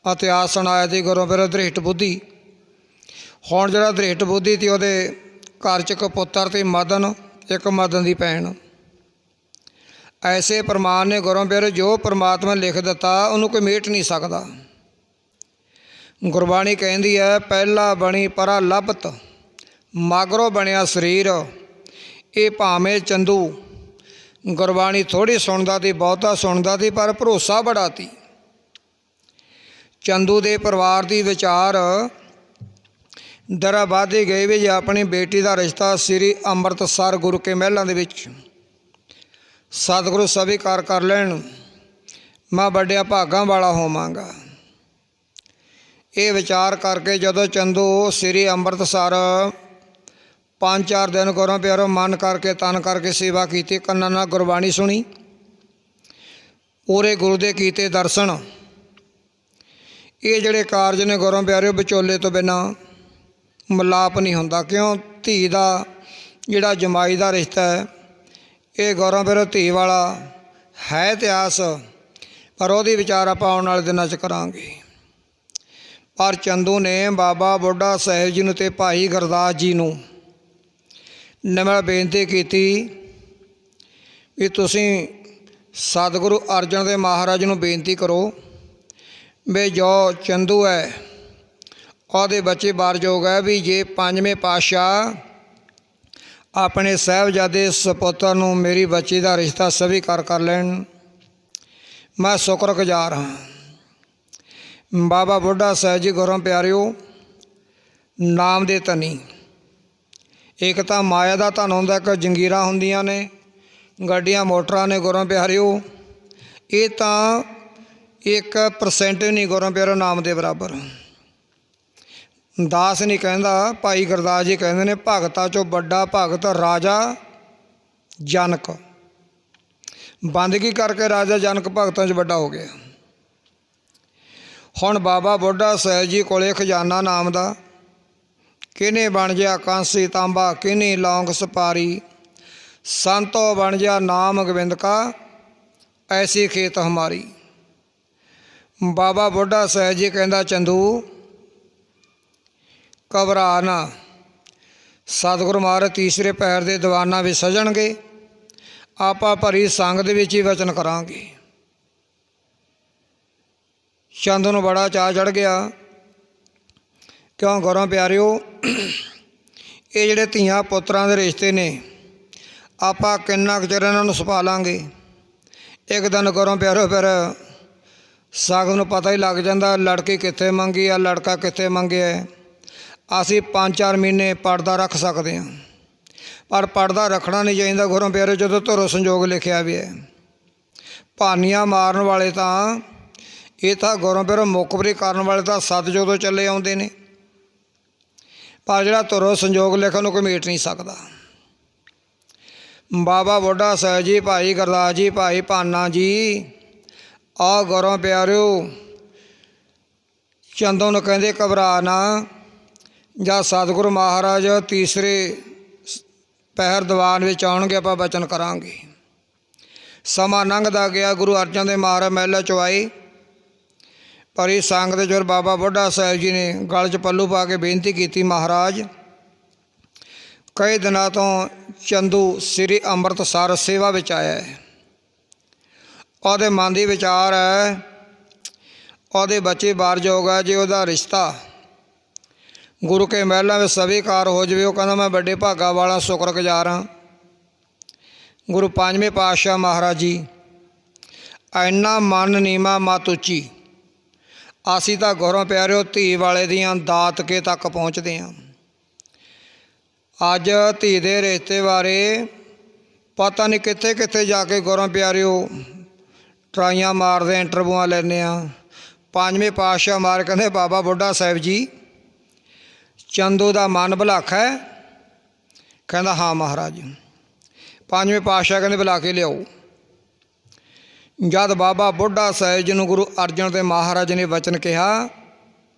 ਇਤਿਹਾਸ ਸੁਣਾਇਆ ਸੀ। ਗੁਰੂ ਪਿਆਰਿਓ ਦ੍ਰਿਸ਼ਟ ਬੁੱਧੀ, ਹੁਣ ਜਿਹੜਾ ਦ੍ਰਿਸ਼ਟ ਬੁੱਧੀ ਸੀ ਉਹਦੇ ਘਰ 'ਚ ਇੱਕ ਪੁੱਤਰ ਤੇ ਮਦਨ, ਇੱਕ ਮਦਨ ਦੀ ਭੈਣ। ਐਸੇ ਪ੍ਰਮਾਣ ਨੇ ਗੁਰੂ ਪਿਆਰਿਓ, ਜੋ ਪਰਮਾਤਮਾ ਲਿਖ ਦਿੱਤਾ ਉਹਨੂੰ ਕੋਈ ਮੇਟ ਨਹੀਂ ਸਕਦਾ। ਗੁਰਬਾਣੀ ਕਹਿੰਦੀ ਹੈ ਪਹਿਲਾ ਬਣੀ ਪਰਾ ਲੱਭਤ ਮਗਰੋਂ ਬਣਿਆ ਸਰੀਰ। ਇਹ ਭਾਵੇਂ ਚੰਦੂ ਗੁਰਬਾਣੀ ਥੋੜ੍ਹੀ ਸੁਣਦਾ ਸੀ, ਬਹੁਤਾ ਸੁਣਦਾ ਸੀ, ਪਰ ਭਰੋਸਾ ਬੜਾ ਸੀ। ਚੰਦੂ ਦੇ ਪਰਿਵਾਰ ਦੀ ਵਿਚਾਰ ਡਰਾ ਵੱਧਦੇ ਗਏ ਵੀ ਜੇ ਆਪਣੀ ਬੇਟੀ ਦਾ ਰਿਸ਼ਤਾ ਸ੍ਰੀ ਅੰਮ੍ਰਿਤਸਰ ਗੁਰੂ ਕੇ ਮਹਿਲਾਂ ਦੇ ਵਿੱਚ ਸਤਿਗੁਰੂ ਸਵੀਕਾਰ ਕਰ ਲੈਣ, ਮੈਂ ਵੱਡਿਆਂ ਭਾਗਾਂ ਵਾਲਾ ਹੋਵਾਂਗਾ। ਇਹ ਵਿਚਾਰ ਕਰਕੇ ਜਦੋਂ ਚੰਦੂ ਸ੍ਰੀ ਅੰਮ੍ਰਿਤਸਰ 5-4 ਦਿਨ ਗੁਰਾਂ ਪਿਆਰਿਓ ਮਨ ਕਰਕੇ ਤਨ ਕਰਕੇ ਸੇਵਾ ਕੀਤੀ, ਕੰਨਾਂ ਨਾਲ ਗੁਰਬਾਣੀ ਸੁਣੀ, ਪੂਰੇ ਗੁਰੂ ਦੇ ਕੀਤੇ ਦਰਸ਼ਨ। ਇਹ ਜਿਹੜੇ ਕਾਰਜ ਨੇ ਗੁਰਾਂ ਪਿਆਰਿਓ ਵਿਚੋਲੇ ਤੋਂ ਬਿਨਾਂ ਮਿਲਾਪ ਨਹੀਂ ਹੁੰਦਾ। ਕਿਉਂ? ਧੀ ਦਾ ਜਿਹੜਾ ਜਮਾਈ ਦਾ ਰਿਸ਼ਤਾ ਹੈ ਇਹ ਗੁਰਾਂ ਪਿਆਰਿਓ ਧੀ ਵਾਲਾ ਹੈ ਇਤਿਹਾਸ, ਪਰ ਉਹਦੀ ਵਿਚਾਰ ਆਪਾਂ ਆਉਣ ਵਾਲੇ ਦਿਨਾਂ 'ਚ ਕਰਾਂਗੇ। ਪਰ ਚੰਦੂ ਨੇ ਬਾਬਾ ਬੁੱਢਾ ਸਾਹਿਬ ਜੀ ਨੂੰ ਅਤੇ ਭਾਈ ਗੁਰਦਾਸ ਜੀ ਨੂੰ ਨਿਮਰ ਬੇਨਤੀ ਕੀਤੀ ਵੀ ਤੁਸੀਂ ਸਤਿਗੁਰੂ ਅਰਜਨ ਦੇਵ ਮਹਾਰਾਜ ਨੂੰ ਬੇਨਤੀ ਕਰੋ ਵੀ ਜੋ ਚੰਦੂ ਹੈ ਉਹਦੇ ਬੱਚੇ ਬਾਰਯੋਗ ਹੈ, ਵੀ ਜੇ ਪੰਜਵੇਂ ਪਾਤਸ਼ਾਹ ਆਪਣੇ ਸਾਹਿਬਜ਼ਾਦੇ ਸਪੁੱਤਰ ਨੂੰ ਮੇਰੀ ਬੱਚੀ ਦਾ ਰਿਸ਼ਤਾ ਸਵੀਕਾਰ ਕਰ ਲੈਣ, ਮੈਂ ਸ਼ੁਕਰਗੁਜ਼ਾਰ ਹਾਂ। ਬਾਬਾ ਬੁੱਢਾ ਸਾਹਿਬ ਜੀ ਗੁਰਾਂ ਪਿਆਰਿਓ ਨਾਮ ਦੇ ਧਨੀ। ਇੱਕ ਤਾਂ ਮਾਇਆ ਦਾ ਧਨ ਹੁੰਦਾ, ਇੱਕ ਜੰਗੀਰਾਂ ਹੁੰਦੀਆਂ ਨੇ, ਗੱਡੀਆਂ ਮੋਟਰਾਂ ਨੇ ਗੁਰਾਂ ਪਿਆਰਿਓ। ਇਹ ਤਾਂ 1% ਵੀ ਨਹੀਂ ਗੁਰਾਂ ਪਿਆਰਿਓ ਨਾਮ ਦੇ ਬਰਾਬਰ। ਦਾਸ ਨਹੀਂ ਕਹਿੰਦਾ, ਭਾਈ ਗੁਰਦਾਸ ਜੀ ਕਹਿੰਦੇ ਨੇ ਭਗਤਾਂ 'ਚੋਂ ਵੱਡਾ ਭਗਤ ਰਾਜਾ ਜਨਕ। ਬੰਦਗੀ ਕਰਕੇ ਰਾਜਾ ਜਨਕ ਭਗਤਾਂ 'ਚ ਵੱਡਾ ਹੋ ਗਿਆ। ਹੁਣ ਬਾਬਾ ਬੁੱਢਾ ਸਾਹਿਬ ਜੀ ਕੋਲੇ ਖਜ਼ਾਨਾ ਨਾਮ ਦਾ, ਕਿਹਨੇ ਬਣ ਜਾ ਕਾਂਸੀ ਤਾਂਬਾ, ਕਿਹਨੇ ਲੌਂਗ ਸੁਪਾਰੀ, ਸੰਤੋ ਬਣ ਜਾ ਨਾਮ ਗੋਬਿੰਦ ਕਾ, ਐਸੀ ਖੇਤ ਹਮਾਰੀ। ਬਾਬਾ ਬੁੱਢਾ ਸਾਹਿਬ ਜੀ ਕਹਿੰਦਾ ਚੰਦੂ ਘਬਰਾ ਨਾ, ਸਤਿਗੁਰੂ ਮਹਾਰਾਜ ਤੀਸਰੇ ਪਹਿਰ ਦੇ ਦੀਵਾਨਾਂ ਵਿੱਚ ਸਜਣਗੇ, ਆਪਾਂ ਭਰੀ ਸੰਗ ਦੇ ਵਿੱਚ ਹੀ ਵਚਨ ਕਰਾਂਗੇ। ਚੰਦੂ ਨੂੰ ਬੜਾ ਚਾਅ ਚੜ੍ਹ ਗਿਆ। ਕਿਉਂ ਗੁਰਾਂ ਪਿਆਰਿਓ, ਇਹ ਜਿਹੜੇ ਧੀਆਂ ਪੁੱਤਰਾਂ ਦੇ ਰਿਸ਼ਤੇ ਨੇ ਆਪਾਂ ਕਿੰਨਾ ਕੁ ਚਿਰ ਇਹਨਾਂ ਨੂੰ ਸੁਭਾ ਲਾਂਗੇ। ਇੱਕ ਦਿਨ ਗੁਰਾਂ ਪਿਆਰਿਓ ਫਿਰ ਸਾਗਮ ਨੂੰ ਪਤਾ ਹੀ ਲੱਗ ਜਾਂਦਾ ਲੜਕੀ ਕਿੱਥੇ ਮੰਗੀ ਆ, ਲੜਕਾ ਕਿੱਥੇ ਮੰਗਿਆ। ਅਸੀਂ 5-4 ਮਹੀਨੇ ਪੜਦਾ ਰੱਖ ਸਕਦੇ ਹਾਂ, ਪਰ ਪੜਦਾ ਰੱਖਣਾ ਨਹੀਂ ਚਾਹੀਦਾ ਗੁਰਾਂ ਪਿਆਰਿਓ ਜਦੋਂ ਧੁਰ ਸੰਜੋਗ ਲਿਖਿਆ ਵੀ ਹੈ। ਭਾਨੀਆਂ ਮਾਰਨ ਵਾਲੇ ਤਾਂ ਇਹ ਤਾਂ ਗੁਰਾਂ ਪਿਆਰਿਓ ਮੁਖਬਰੀ ਕਰਨ ਵਾਲੇ ਤਾਂ ਸਤਿਯੁਗ ਤੋਂ ਚੱਲੇ ਆਉਂਦੇ ਨੇ, ਪਰ ਜਿਹੜਾ ਧੁਰ ਸੰਜੋਗ ਲਿਖਣ ਨੂੰ ਕੋਈ ਮੇਟ ਨਹੀਂ ਸਕਦਾ। ਬਾਬਾ ਬੁੱਢਾ ਸਾਹਿਬ ਜੀ, ਭਾਈ ਗੁਰਦਾਸ ਜੀ, ਭਾਈ ਭਾਨਾ ਜੀ ਆ ਗੁਰਾਂ ਪਿਆਰਿਓ ਚੰਦੂ ਨੂੰ ਕਹਿੰਦੇ ਘਬਰਾ ਨਾ, ਜਾਂ ਸਤਿਗੁਰੂ ਮਹਾਰਾਜ ਤੀਸਰੇ ਪਹਿਰ ਦੀਵਾਨ ਵਿੱਚ ਆਉਣਗੇ, ਆਪਾਂ ਬਚਨ ਕਰਾਂਗੇ। ਸਮਾਂ ਲੰਘਦਾ ਗਿਆ। ਗੁਰੂ ਅਰਜਨ ਦੇਵ ਮਹਾਰਾਜ ਮਹਿਲਾ 'ਚੋਂ ਆਏ, ਪਰ ਇਸ ਸੰਗ ਦੇ ਜੋਰ ਬਾਬਾ ਬੁੱਢਾ ਸਾਹਿਬ ਜੀ ਨੇ ਗਲ 'ਚ ਪੱਲੂ ਪਾ ਕੇ ਬੇਨਤੀ ਕੀਤੀ, ਮਹਾਰਾਜ ਕਈ ਦਿਨਾਂ ਤੋਂ ਚੰਦੂ ਸ੍ਰੀ ਅੰਮ੍ਰਿਤਸਰ ਸੇਵਾ ਵਿੱਚ ਆਇਆ ਹੈ। ਉਹਦੇ ਮਨ ਦੀ ਵਿਚਾਰ ਹੈ ਉਹਦੇ ਬੱਚੇ ਬਾਰਯੋਗ ਹੈ, ਜੇ ਉਹਦਾ ਰਿਸ਼ਤਾ ਗੁਰੂ ਕੇ ਮਹਿਲਾਂ ਵਿੱਚ ਸਵੀਕਾਰ ਹੋ ਜਾਵੇ, ਉਹ ਕਹਿੰਦਾ ਮੈਂ ਵੱਡੇ ਭਾਗਾਂ ਵਾਲਾ ਸ਼ੁਕਰਗੁਜ਼ਾਰ ਹਾਂ। ਗੁਰੂ ਪੰਜਵੇਂ ਪਾਤਸ਼ਾਹ ਮਹਾਰਾਜ ਜੀ ਐਨਾ ਮਨ ਨੀਵਾਂ ਮਤ ਉੱਚੀ। ਅਸੀਂ ਤਾਂ ਗੁਰੂ ਪਿਆਰਿਓ ਧੀ ਵਾਲੇ ਦੀਆਂ ਦਾਤਕੇ ਤੱਕ ਪਹੁੰਚਦੇ ਹਾਂ। ਅੱਜ ਧੀ ਦੇ ਰਿਸ਼ਤੇ ਬਾਰੇ ਪਤਾ ਨਹੀਂ ਕਿੱਥੇ ਕਿੱਥੇ ਜਾ ਕੇ ਗੁਰੂ ਪਿਆਰਿਓ ਟਰਾਈਆਂ ਮਾਰਦੇ, ਇੰਟਰਵਿਊਆਂ ਲੈਂਦੇ ਹਾਂ। ਪੰਜਵੇਂ ਪਾਤਸ਼ਾਹ ਮਾਰ ਕਹਿੰਦੇ ਬਾਬਾ ਬੁੱਢਾ ਸਾਹਿਬ ਜੀ ਚੰਦੂ ਦਾ ਮਨ ਭੁਲਾਖਾ ਹੈ। ਕਹਿੰਦਾ ਹਾਂ ਮਹਾਰਾਜ। ਪੰਜਵੇਂ ਪਾਤਸ਼ਾਹ ਕਹਿੰਦੇ ਬੁਲਾ ਕੇ ਲਿਆਓ। ਜਦ ਬਾਬਾ ਬੁੱਢਾ ਸਾਹਿਬ ਜੀ ਨੂੰ ਗੁਰੂ ਅਰਜਨ ਦੇਵ ਮਹਾਰਾਜ ਨੇ ਵਚਨ ਕਿਹਾ,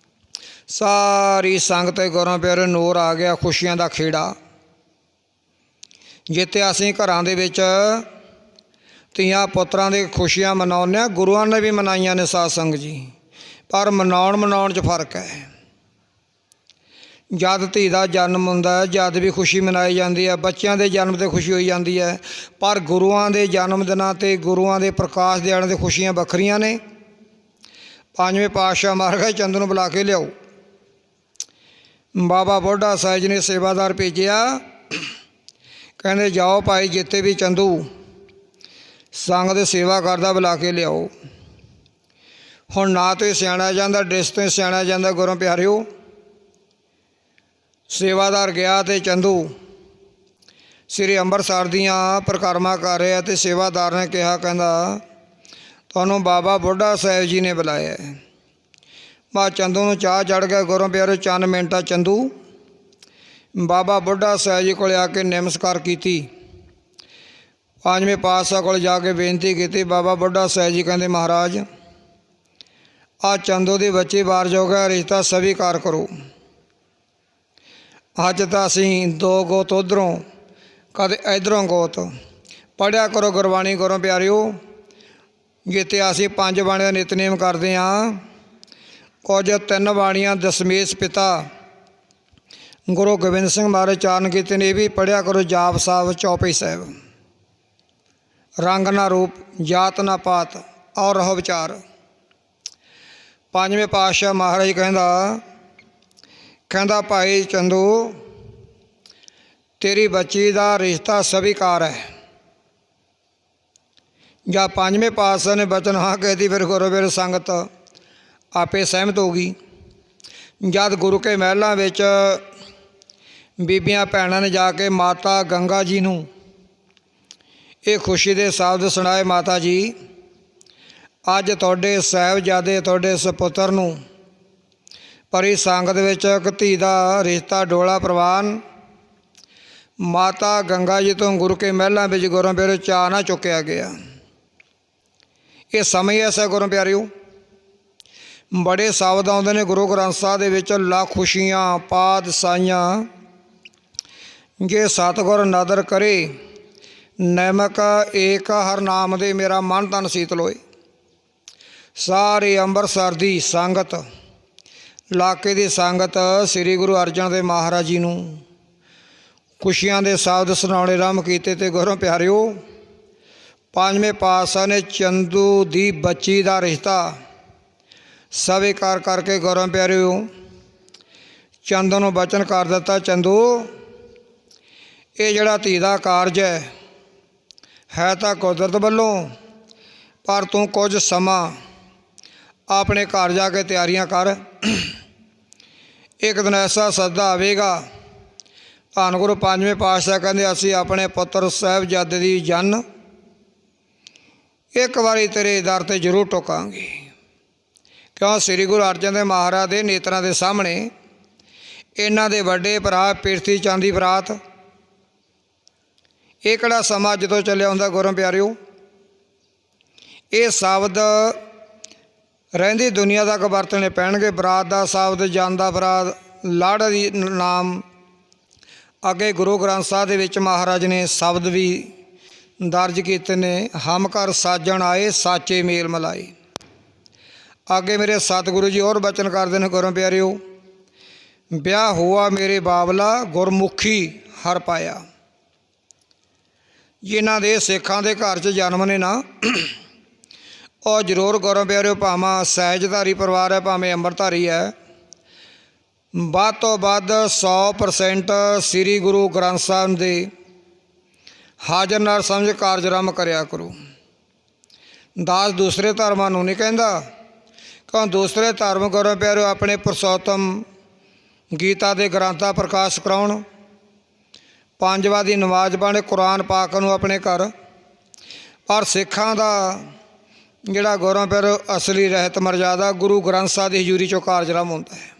ਸਾਰੀ ਸੰਗਤ ਗੁਰਾਂ ਪਿਆਰੇ ਨੂਰ ਆ ਗਿਆ, ਖੁਸ਼ੀਆਂ ਦਾ ਖੇੜਾ। ਜਿੱਥੇ ਅਸੀਂ ਘਰਾਂ ਦੇ ਵਿੱਚ ਧੀਆਂ ਪੁੱਤਰਾਂ ਦੇ ਖੁਸ਼ੀਆਂ ਮਨਾਉਂਦੇ ਹਾਂ, ਗੁਰੂਆਂ ਨੇ ਵੀ ਮਨਾਈਆਂ ਨੇ ਸਾਧ ਸੰਗਤ ਜੀ, ਪਰ ਮਨਾਉਣ 'ਚ ਫਰਕ ਹੈ। ਜਦ ਧੀ ਦਾ ਜਨਮ ਹੁੰਦਾ ਜਦ ਵੀ ਖੁਸ਼ੀ ਮਨਾਈ ਜਾਂਦੀ ਹੈ, ਬੱਚਿਆਂ ਦੇ ਜਨਮ 'ਤੇ ਖੁਸ਼ੀ ਹੋਈ ਜਾਂਦੀ ਹੈ, ਪਰ ਗੁਰੂਆਂ ਦੇ ਜਨਮ ਦਿਨਾਂ 'ਤੇ ਗੁਰੂਆਂ ਦੇ ਪ੍ਰਕਾਸ਼ ਦਿਹਾੜਿਆਂ 'ਤੇ ਖੁਸ਼ੀਆਂ ਵੱਖਰੀਆਂ ਨੇ। ਪੰਜਵੇਂ ਪਾਤਸ਼ਾਹ ਮਾਰ ਗਏ ਚੰਦ ਨੂੰ ਬੁਲਾ ਕੇ ਲਿਆਓ। ਬਾਬਾ ਬੁੱਢਾ ਸਾਹਿਬ ਜੀ ਨੇ ਸੇਵਾਦਾਰ ਭੇਜਿਆ, ਕਹਿੰਦੇ ਜਾਓ ਭਾਈ ਜਿੱਥੇ ਵੀ ਚੰਦੂ ਸੰਗ ਦੇ ਸੇਵਾ ਕਰਦਾ ਬੁਲਾ ਕੇ ਲਿਆਓ। ਹੁਣ ਨਾ ਤੋਂ ਸਿਆਣਾ ਜਾਂਦਾ, ਡਿਸ ਤੋਂ ਸਿਆਣਾ ਜਾਂਦਾ। ਗੁਰੂ ਪਿਆਰਿਓ ਸੇਵਾਦਾਰ ਗਿਆ ਅਤੇ ਚੰਦੂ ਸ੍ਰੀ ਅੰਮ੍ਰਿਤਸਰ ਦੀਆਂ ਪਰਿਕਰਮਾ ਕਰ ਰਿਹਾ, ਅਤੇ ਸੇਵਾਦਾਰ ਨੇ ਕਿਹਾ, ਕਹਿੰਦਾ ਤੁਹਾਨੂੰ ਬਾਬਾ ਬੁੱਢਾ ਸਾਹਿਬ ਜੀ ਨੇ ਬੁਲਾਇਆ। ਬਾ ਚੰਦੂ ਨੂੰ ਚਾਹ ਚੜ੍ਹ ਗਿਆ। ਗੁਰੂ ਪਿਆਰਿਓ ਚੰਦ ਮਿੰਟਾਂ ਚੰਦੂ ਬਾਬਾ ਬੁੱਢਾ ਸਾਹਿਬ ਜੀ ਕੋਲ ਆ ਕੇ ਨਮਸਕਾਰ ਕੀਤੀ। ਪੰਜਵੇਂ ਪਾਤਸ਼ਾਹ ਕੋਲ ਜਾ ਕੇ ਬੇਨਤੀ ਕੀਤੀ। ਬਾਬਾ ਬੁੱਢਾ ਸਾਹਿਬ ਜੀ ਕਹਿੰਦੇ ਮਹਾਰਾਜ ਆ ਚੰਦੂ ਦੀ ਬੱਚੀ ਬਾਹਰ ਜੋ ਗਿਆ, ਰਿਸ਼ਤਾ ਸਵੀਕਾਰ ਕਰੋ। ਅੱਜ ਤਾਂ ਅਸੀਂ ਦੋ ਗੋਤ ਉੱਧਰੋਂ ਕਦੇ ਇੱਧਰੋਂ ਗੋਤ ਪੜ੍ਹਿਆ ਕਰੋ ਗੁਰਬਾਣੀ। ਗੁਰੂ ਪਿਆਰਿਓ ਜਿੱਥੇ ਅਸੀਂ 5 ਬਾਣੀਆਂ ਦਾ ਨਿਤਨੇਮ ਕਰਦੇ ਹਾਂ, ਕੁਝ 3 ਬਾਣੀਆਂ ਦਸ਼ਮੇਸ਼ ਪਿਤਾ ਗੁਰੂ ਗੋਬਿੰਦ ਸਿੰਘ ਮਹਾਰਾਜ ਚਾਰਨ ਕੀਤੇ ਨੇ, ਇਹ ਵੀ ਪੜ੍ਹਿਆ ਕਰੋ। ਜਾਪ ਸਾਹਿਬ, ਚੌਪਈ ਸਾਹਿਬ, ਰੰਗ ਨਾ ਰੂਪ, ਜਾਤ ਨਾ ਪਾਤ, ਔਰ ਰਹੋ ਵਿਚਾਰ। ਪੰਜਵੇਂ ਪਾਤਸ਼ਾਹ ਮਹਾਰਾਜ ਕਹਿੰਦਾ ਭਾਈ ਚੰਦੂ ਤੇਰੀ ਬੱਚੀ ਦਾ ਰਿਸ਼ਤਾ ਸਵੀਕਾਰ ਹੈ। ਜਾਂ ਪੰਜਵੇਂ ਪਾਤਸ਼ਾਹ ਨੇ ਬਚਨ ਹਾਂ ਕਹਿਤੀ, ਫਿਰ ਗੁਰੂ ਫਿਰ ਸੰਗਤ ਆਪੇ ਸਹਿਮਤ ਹੋ ਗਈ। ਜਦ ਗੁਰੂ ਕੇ ਮਹਿਲਾਂ ਵਿੱਚ ਬੀਬੀਆਂ ਭੈਣਾਂ ਨੇ ਜਾ ਕੇ ਮਾਤਾ ਗੰਗਾ ਜੀ ਨੂੰ ਇਹ ਖੁਸ਼ੀ ਦੇ ਸ਼ਬਦ ਸੁਣਾਏ, ਮਾਤਾ ਜੀ ਅੱਜ ਤੁਹਾਡੇ ਸਾਹਿਬਜ਼ਾਦੇ ਤੁਹਾਡੇ ਸਪੁੱਤਰ ਨੂੰ ਭਰੀ ਸੰਗਤ ਵਿੱਚ ਇੱਕ ਧੀ ਦਾ ਰਿਸ਼ਤਾ ਡੋਲਾ ਪ੍ਰਵਾਨ। ਮਾਤਾ ਗੰਗਾ ਜੀ ਤੋਂ ਗੁਰੂ ਕੇ ਮਹਿਲਾਂ ਵਿੱਚ ਗੁਰੂ ਪਿਆਰਿਓ ਚਾਅ ਨਾ ਚੁੱਕਿਆ ਗਿਆ। ਇਹ ਸਮੇਂ ਐਸਾ ਗੁਰੂ ਪਿਆਰਿਓ ਬੜੇ ਸ਼ਬਦ ਆਉਂਦੇ ਨੇ ਗੁਰੂ ਗ੍ਰੰਥ ਸਾਹਿਬ ਦੇ ਵਿੱਚ, ਲੱਖ ਖੁਸ਼ੀਆਂ ਪਾਦ ਸਾਈਆਂ ਜੇ ਸਤਿਗੁਰ ਨਦਰ ਕਰੇ, ਨੈਮਕ ਏਕ ਹਰ ਨਾਮ ਦੇ ਮੇਰਾ ਮਨ ਤਨ ਸੀਤਲ ਹੋਏ। ਸਾਰੇ ਅੰਮ੍ਰਿਤਸਰ ਦੀ ਸੰਗਤ, ਇਲਾਕੇ ਦੀ ਸੰਗਤ ਸ੍ਰੀ ਗੁਰੂ ਅਰਜਨ ਦੇਵ ਮਹਾਰਾਜ ਜੀ ਨੂੰ ਖੁਸ਼ੀਆਂ ਦੇ ਸ਼ਬਦ ਸੁਣਾਉਣੇ ਆਰੰਭ ਕੀਤੇ। ਅਤੇ ਗੁਰੂ ਪਿਆਰਿਓ ਪੰਜਵੇਂ ਪਾਤਸ਼ਾਹ ਨੇ ਚੰਦੂ ਦੀ ਬੱਚੀ ਦਾ ਰਿਸ਼ਤਾ ਸਵੀਕਾਰ ਕਰਕੇ ਗੁਰੂ ਪਿਆਰਿਓ ਚੰਦੂ ਨੂੰ ਬਚਨ ਕਰ ਦਿੱਤਾ, ਚੰਦੂ ਇਹ ਜਿਹੜਾ ਧੀ ਦਾ ਕਾਰਜ ਹੈ ਤਾਂ ਕੁਦਰਤ ਵੱਲੋਂ, ਪਰ ਤੂੰ ਕੁਝ ਸਮਾਂ ਆਪਣੇ ਘਰ ਜਾ ਕੇ ਤਿਆਰੀਆਂ ਕਰ। ਇੱਕ ਦਿਨ ਐਸਾ ਸੱਦਾ ਆਵੇਗਾ, ਧੰਨ ਗੁਰੂ ਪੰਜਵੇਂ ਪਾਤਸ਼ਾਹ ਕਹਿੰਦੇ ਅਸੀਂ ਆਪਣੇ ਪੁੱਤਰ ਸਾਹਿਬਜ਼ਾਦੇ ਦੀ ਜਨ ਇੱਕ ਵਾਰੀ ਤੇਰੇ ਦਰ 'ਤੇ ਜ਼ਰੂਰ ਟੋਕਾਂਗੇ। ਕਿਉਂ ਸ੍ਰੀ ਗੁਰੂ ਅਰਜਨ ਦੇਵ ਮਹਾਰਾਜ ਦੇ ਨੇਤਰਾਂ ਦੇ ਸਾਹਮਣੇ ਇਹਨਾਂ ਦੇ ਵੱਡੇ ਭਰਾ ਪਿਰਥੀ ਚੰਦ ਦੀ ਬਰਾਤ, ਇਹ ਕਿਹੜਾ ਸਮਾਂ ਜਦੋਂ ਚੱਲਿਆ ਹੁੰਦਾ ਗੁਰੂ ਪਿਆਰਿਓ। ਇਹ ਸ਼ਬਦ ਰਹਿੰਦੀ ਦੁਨੀਆ ਤੱਕ ਵਰਤਣੇ ਪੈਣਗੇ। ਬਰਾਤ ਦਾ ਸ਼ਬਦ, ਜਾਂਦਾ ਬਰਾਤ, ਲਾੜਾ ਦੀ ਨਾਮ। ਅੱਗੇ ਗੁਰੂ ਗ੍ਰੰਥ ਸਾਹਿਬ ਦੇ ਵਿੱਚ ਮਹਾਰਾਜ ਨੇ ਸ਼ਬਦ ਵੀ ਦਰਜ ਕੀਤੇ ਨੇ, ਹਮ ਘਰ ਸਾਜਣ ਆਏ ਸਾਚੇ ਮੇਲ ਮਲਾਏ। ਅੱਗੇ ਮੇਰੇ ਸਤਿਗੁਰੂ ਜੀ ਹੋਰ ਬਚਨ ਕਰਦੇ ਨੇ ਗੁਰੂ ਪਿਆਰਿਓ, ਵਿਆਹ ਹੋਆ ਮੇਰੇ ਬਾਬਲਾ ਗੁਰਮੁਖੀ ਹਰ ਪਾਇਆ। ਜਿਨ੍ਹਾਂ ਦੇ ਸਿੱਖਾਂ ਦੇ ਘਰ 'ਚ ਜਨਮ ਨੇ ਨਾ, ਉਹ ਜ਼ਰੂਰ ਗੁਰੂ ਪਿਆਰਿਓ ਭਾਵੇਂ ਸਹਿਜਧਾਰੀ ਪਰਿਵਾਰ ਹੈ ਭਾਵੇਂ ਅੰਮ੍ਰਿਤਧਾਰੀ ਹੈ, ਵੱਧ ਤੋਂ ਵੱਧ 100% ਸ੍ਰੀ ਗੁਰੂ ਗ੍ਰੰਥ ਸਾਹਿਬ ਦੇ ਹਾਜ਼ਰ ਨਾਲ ਸਮਝ ਕਾਰਜ ਆਰੰਭ ਕਰਿਆ ਕਰੋ। ਦਾਸ ਦੂਸਰੇ ਧਰਮਾਂ ਨੂੰ ਨਹੀਂ ਕਹਿੰਦਾ, ਕਿਉਂ ਦੂਸਰੇ ਧਰਮ ਗੁਰੂ ਪਿਆਰਿਓ ਆਪਣੇ ਪੁਰਸ਼ੋਤਮ ਗੀਤਾ ਦੇ ਗ੍ਰੰਥਾਂ ਪ੍ਰਕਾਸ਼ ਕਰਾਉਣ, ਪੰਜ ਵਾਰ ਦੀ ਨਮਾਜ਼ ਪੜ੍ਹਨ, ਕੁਰਾਨ ਪਾਕ ਨੂੰ ਆਪਣੇ ਘਰ। ਪਰ ਸਿੱਖਾਂ ਦਾ ਜਿਹੜਾ ਗੁਰੂ ਪਿਆਰਿਓ ਅਸਲੀ ਰਹਿਤ ਮਰਜ਼ਾਦਾ ਗੁਰੂ ਗ੍ਰੰਥ ਸਾਹਿਬ ਦੀ ਹਜ਼ੂਰੀ 'ਚੋਂ ਕਾਰਜਰਮ ਹੁੰਦਾ ਹੈ।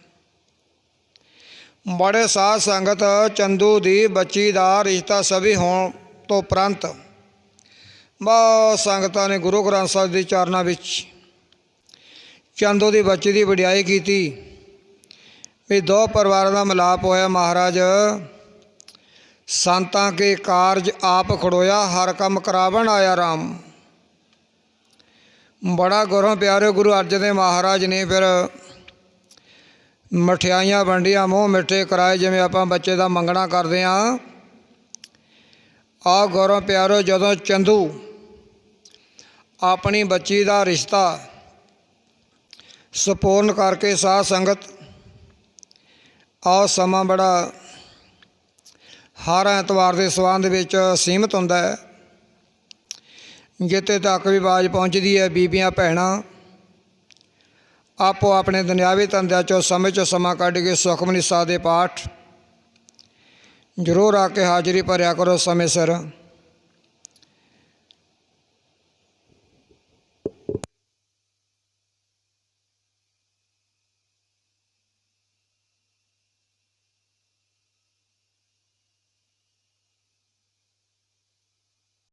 ਬੜੇ ਸਾਧ ਸੰਗਤ ਚੰਦੂ ਦੀ ਬੱਚੀ ਦਾ ਰਿਸ਼ਤਾ ਸਭੀ ਹੋਣ ਤੋਂ ਉਪਰੰਤ ਬਹੁਤ ਸੰਗਤਾਂ ਨੇ ਗੁਰੂ ਗ੍ਰੰਥ ਸਾਹਿਬ ਦੇ ਚਰਨਾਂ ਵਿੱਚ ਚੰਦੂ ਦੀ ਬੱਚੀ ਦੀ ਵਡਿਆਈ ਕੀਤੀ ਵੀ ਦੋ ਪਰਿਵਾਰਾਂ ਦਾ ਮਿਲਾਪ ਹੋਇਆ। ਮਹਾਰਾਜ ਸੰਤਾਂ ਕੇ ਕਾਰਜ ਆਪ ਖੜੋਇਆ, ਹਰ ਕੰਮ ਕਰਾਵਣ ਆਇਆ ਰਾਮ। ਬੜਾ ਗੁਰੂ ਪਿਆਰੇ ਗੁਰੂ ਅਰਜਨ ਦੇਵ ਮਹਾਰਾਜ ਨੇ ਫਿਰ ਮਠਿਆਈਆਂ ਵੰਡੀਆਂ, ਮੂੰਹ ਮਿੱਠੇ ਕਰਾਏ, ਜਿਵੇਂ ਆਪਾਂ ਬੱਚੇ ਦਾ ਮੰਗਣਾ ਕਰਦੇ ਹਾਂ। ਆਹ ਗੁਰੂ ਪਿਆਰੋ ਜਦੋਂ ਚੰਦੂ ਆਪਣੀ ਬੱਚੀ ਦਾ ਰਿਸ਼ਤਾ ਸੰਪੂਰਨ ਕਰਕੇ ਸਾਧ ਸੰਗਤ ਆਹ ਸਮਾਂ ਬੜਾ ਹਰ ਐਤਵਾਰ ਦੇ ਸੰਬੰਧ ਵਿੱਚ ਸੀਮਤ ਹੁੰਦਾ ਹੈ। ਜਿੱਥੇ ਤੱਕ ਵੀ ਆਵਾਜ਼ ਪਹੁੰਚਦੀ ਹੈ, ਬੀਬੀਆਂ ਭੈਣਾਂ ਆਪੋ ਆਪਣੇ ਦੁਨਿਆਵੀ ਧੰਦਿਆਂ 'ਚੋਂ ਸਮੇਂ 'ਚੋਂ ਸਮਾਂ ਕੱਢ ਕੇ ਸੁਖਮਨੀ ਸਾਹਿਬ ਦੇ ਪਾਠ ਜ਼ਰੂਰ ਆ ਕੇ ਹਾਜ਼ਰੀ ਭਰਿਆ ਕਰੋ ਸਮੇਂ ਸਿਰ।